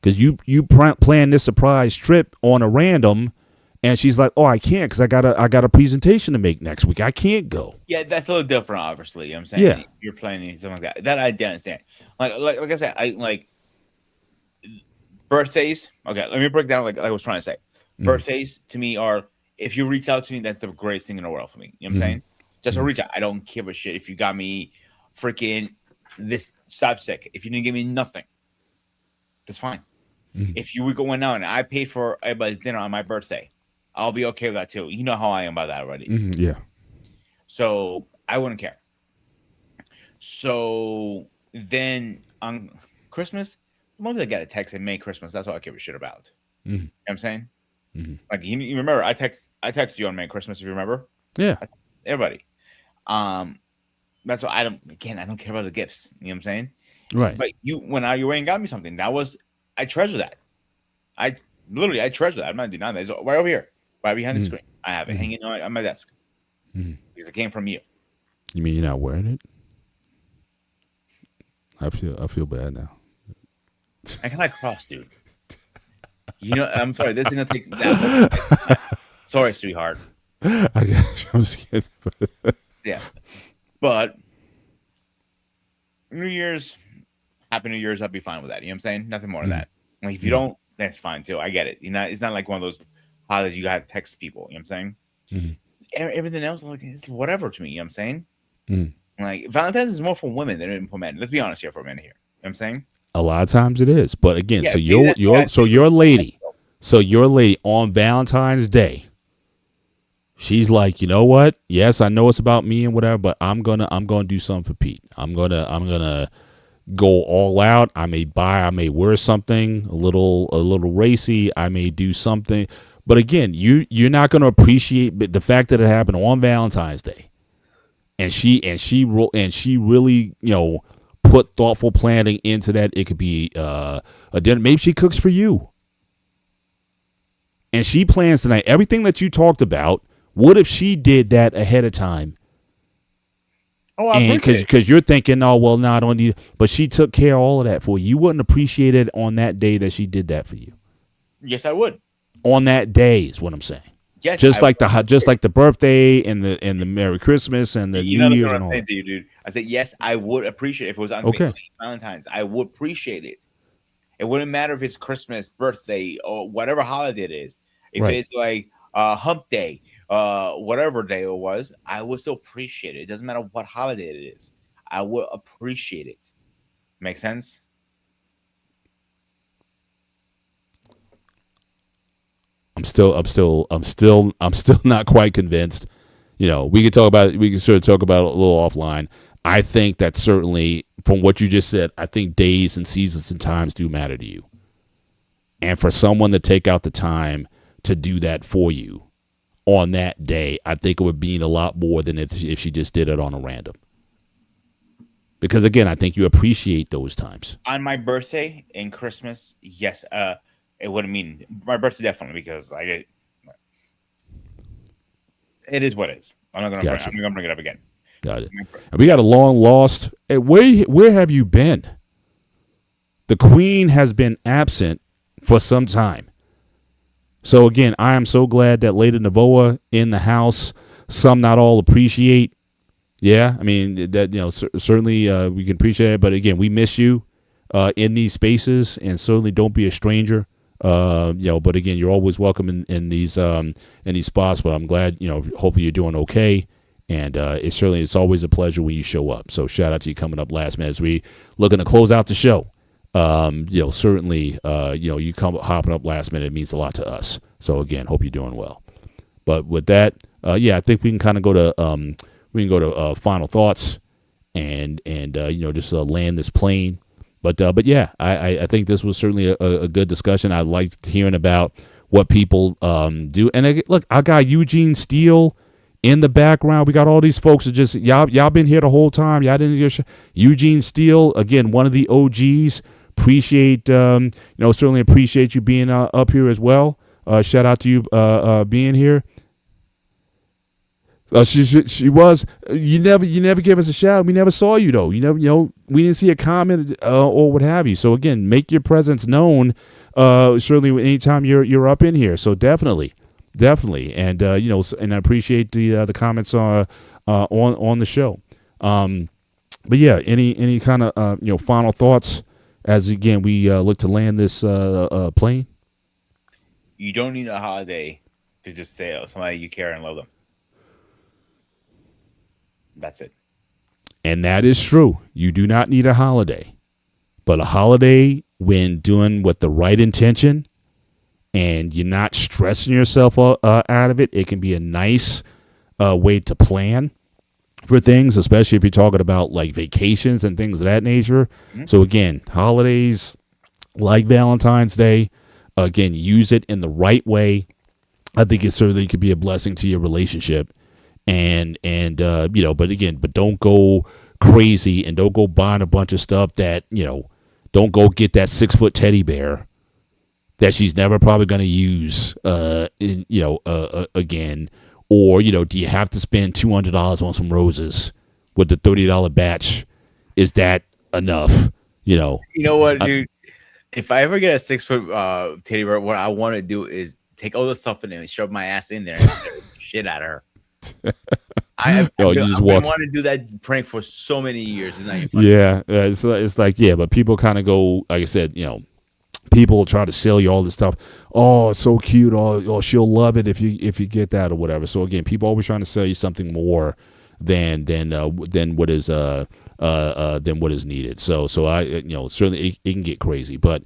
Because you plan this surprise trip on a random, and she's like, "Oh, I can't because I got a presentation to make next week. I can't go." Yeah, that's a little different, obviously. You know what I'm saying? Yeah, you're planning something like that. That I understand. Like I said, I like birthdays. Okay, let me break down like I was trying to say. Birthdays to me are if you reach out to me, that's the greatest thing in the world for me. You know what I'm saying? Just a reach out. I don't give a shit if you got me freaking this slapstick. If you didn't give me nothing, that's fine. If you were going out and I paid for everybody's dinner on my birthday, I'll be okay with that too. You know how I am about that already. Yeah. So I wouldn't care. So then on Christmas, as long as I get a text and Merry Christmas, that's all I give a shit about. You know what I'm saying? Like you remember, I texted you on Merry Christmas if you remember. Yeah. Everybody. That's what I don't care about the gifts. You know what I'm saying? Right. But when you went and got me something, I treasure that. I I treasure that. I'm not denying that. It's right over here, right behind the Mm. screen. I have it hanging on my desk Mm. because it came from you. You mean you're not wearing it? I feel bad now. I kind of cross, dude. I'm sorry. This is gonna take that much. Sorry, sweetheart. I guess I'm just kidding. Yeah, but New Year's, Happy New Year's. I'll be fine with that. You know what I'm saying? Nothing more than that. Like if you don't, that's fine too. I get it. It's not like one of those holidays you gotta text people. You know what I'm saying? Mm-hmm. Everything else, like it's whatever to me. You know what I'm saying? Mm-hmm. Like Valentine's is more for women than for men. Let's be honest here for a minute here. You know what I'm saying? A lot of times it is, but again, Yeah, so maybe your lady, on Valentine's Day, she's like, you know what? Yes, I know it's about me and whatever, but I'm gonna do something for Pete. I'm gonna go all out. I may wear something a little racy. I may do something, but again, you're not gonna appreciate the fact that it happened on Valentine's Day, and she really put thoughtful planning into that. It could be a dinner. Maybe she cooks for you, and she plans tonight. Everything that you talked about. What if she did that ahead of time? Oh, I because you're thinking, oh well, no, I don't need. But she took care of all of that for you. You wouldn't appreciate it on that day that she did that for you. Yes, I would. On that day is what I'm saying. Yes, just like the birthday and the Merry Christmas and the New Year's and all. I'm saying to you, dude. I said yes, I would appreciate it if it was on Valentine's. I would appreciate it. It wouldn't matter if it's Christmas, birthday, or whatever holiday it is. If it's like hump day, whatever day it was, I would still appreciate it. It doesn't matter what holiday it is. I would appreciate it. Make sense? I'm still not quite convinced. We could talk about it. We can sort of talk about it a little offline. I think that certainly from what you just said, I think days and seasons and times do matter to you. And for someone to take out the time to do that for you on that day, I think it would mean a lot more than if she just did it on a random. Because again, I think you appreciate those times. On my birthday and Christmas, yes, it wouldn't mean my birthday definitely because it is what it is. I'm not gonna bring it up again. Got it. And we got a long lost. Where have you been? The Queen has been absent for some time. So again, I am so glad that Lady Navoa in the house. Some not all appreciate. Yeah, I mean that certainly we can appreciate it, but again, we miss you in these spaces, and certainly don't be a stranger. But again, you're always welcome in these spots. But I'm glad hopefully you're doing okay, and it's always a pleasure when you show up. So shout out to you coming up last minute as we looking to close out the show. Certainly, you hopping up last minute means a lot to us. So again, hope you're doing well. But with that, I think we can kind of go to final thoughts and just land this plane. But yeah, I think this was certainly a good discussion. I liked hearing about what people do. And look, I got Eugene Steele in the background. We got all these folks that just y'all been here the whole time. Y'all didn't get Eugene Steele again, one of the OGs. Appreciate certainly appreciate you being up here as well. Shout out to you being here. She was. You never gave us a shout. We never saw you though. We didn't see a comment or what have you. So again, make your presence known. Certainly, anytime you're up in here. So definitely, and and I appreciate the comments on the show. But yeah, any kind of final thoughts as again we look to land this plane. You don't need a holiday to just say somebody you care and love them. That's it. And that is true. You do not need a holiday. But a holiday, when doing with the right intention and you're not stressing yourself out of it, it can be a nice way to plan for things, especially if you're talking about like vacations and things of that nature. Mm-hmm. So again, holidays like Valentine's Day, again, use it in the right way. I think it certainly could be a blessing to your relationship. But don't go crazy and don't go buying a bunch of stuff that, don't go get that 6-foot teddy bear that she's never probably going to use, again. Or, do you have to spend $200 on some roses with the $30 batch? Is that enough? You know what, dude? If I ever get a 6-foot teddy bear, what I want to do is take all the stuff in it and shove my ass in there and scare the shit out of her. I've been wanting to do that prank for so many years. It's not even funny. Yeah, it's like, but people kind of go, like I said, people try to sell you all this stuff. Oh, it's so cute. Oh, she'll love it if you get that or whatever. So again, people always trying to sell you something more than what is needed. So I certainly it can get crazy. But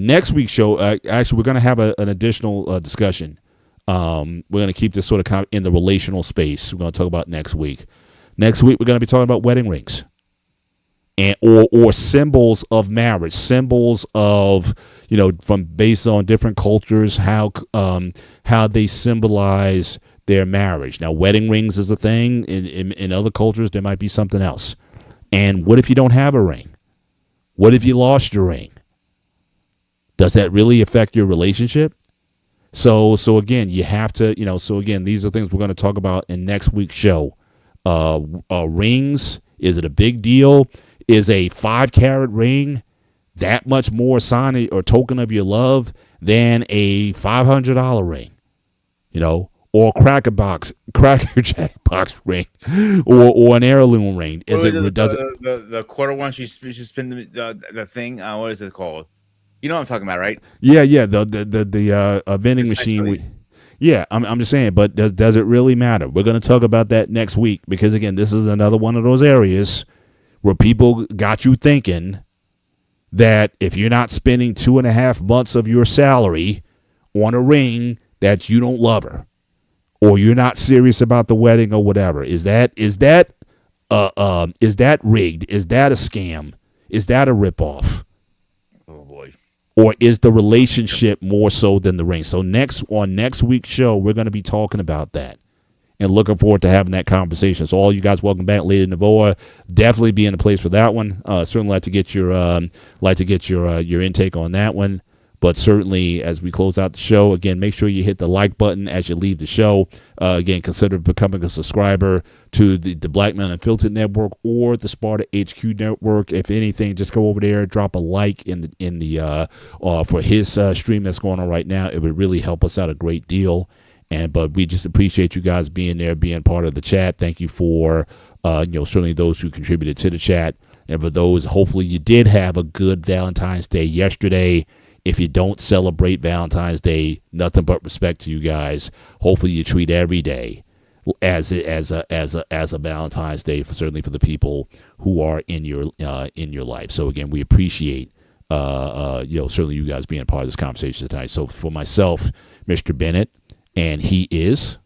next week's show, actually, we're going to have an additional discussion. We're going to keep this sort of in the relational space. We're going to talk about next week. Next week, we're going to be talking about wedding rings. And or symbols of marriage, symbols of, from based on different cultures, how they symbolize their marriage. Now, wedding rings is a thing. In other cultures, there might be something else. And what if you don't have a ring? What if you lost your ring? Does that really affect your relationship? So again, you have to, so again, these are things we're going to talk about in next week's show. Rings, is it a big deal? Is a 5-carat ring that much more sign or token of your love than a $500 ring? Or Cracker Jack box ring, or an heirloom ring? The quarter one? She spin the thing. What is it called? You know what I'm talking about, right? Yeah. The vending machine. I'm just saying. But does it really matter? We're going to talk about that next week because again, this is another one of those areas where people got you thinking that if you're not spending 2.5 months of your salary on a ring, that you don't love her, or you're not serious about the wedding or whatever. Is that rigged? Is that a scam? Is that a ripoff? Oh boy. Or is the relationship more so than the ring? So on next week's show, we're going to be talking about that. And looking forward to having that conversation. So all you guys, welcome back, Lady Navoa. Definitely be in a place for that one. Certainly like to get your intake on that one. But certainly as we close out the show, again, make sure you hit the like button as you leave the show. Again, consider becoming a subscriber to the Black Men Unfiltered Network or the Sparta HQ Network. If anything, just go over there, drop a like in the for his stream that's going on right now. It would really help us out a great deal. But we just appreciate you guys being there, being part of the chat. Thank you for, certainly those who contributed to the chat. And for those, hopefully you did have a good Valentine's Day yesterday. If you don't celebrate Valentine's Day, nothing but respect to you guys. Hopefully you treat every day as a Valentine's Day, certainly for the people who are in your life. So again, we appreciate, certainly you guys being part of this conversation tonight. So for myself, Mr. Bennett, and he is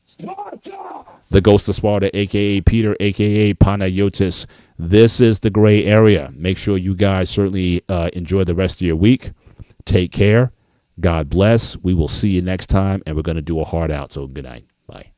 Sparta! The Ghost of Sparta, a.k.a. Peter, a.k.a. Panayotis. This is the gray area. Make sure you guys certainly enjoy the rest of your week. Take care. God bless. We will see you next time, and we're going to do a hard out. So good night. Bye.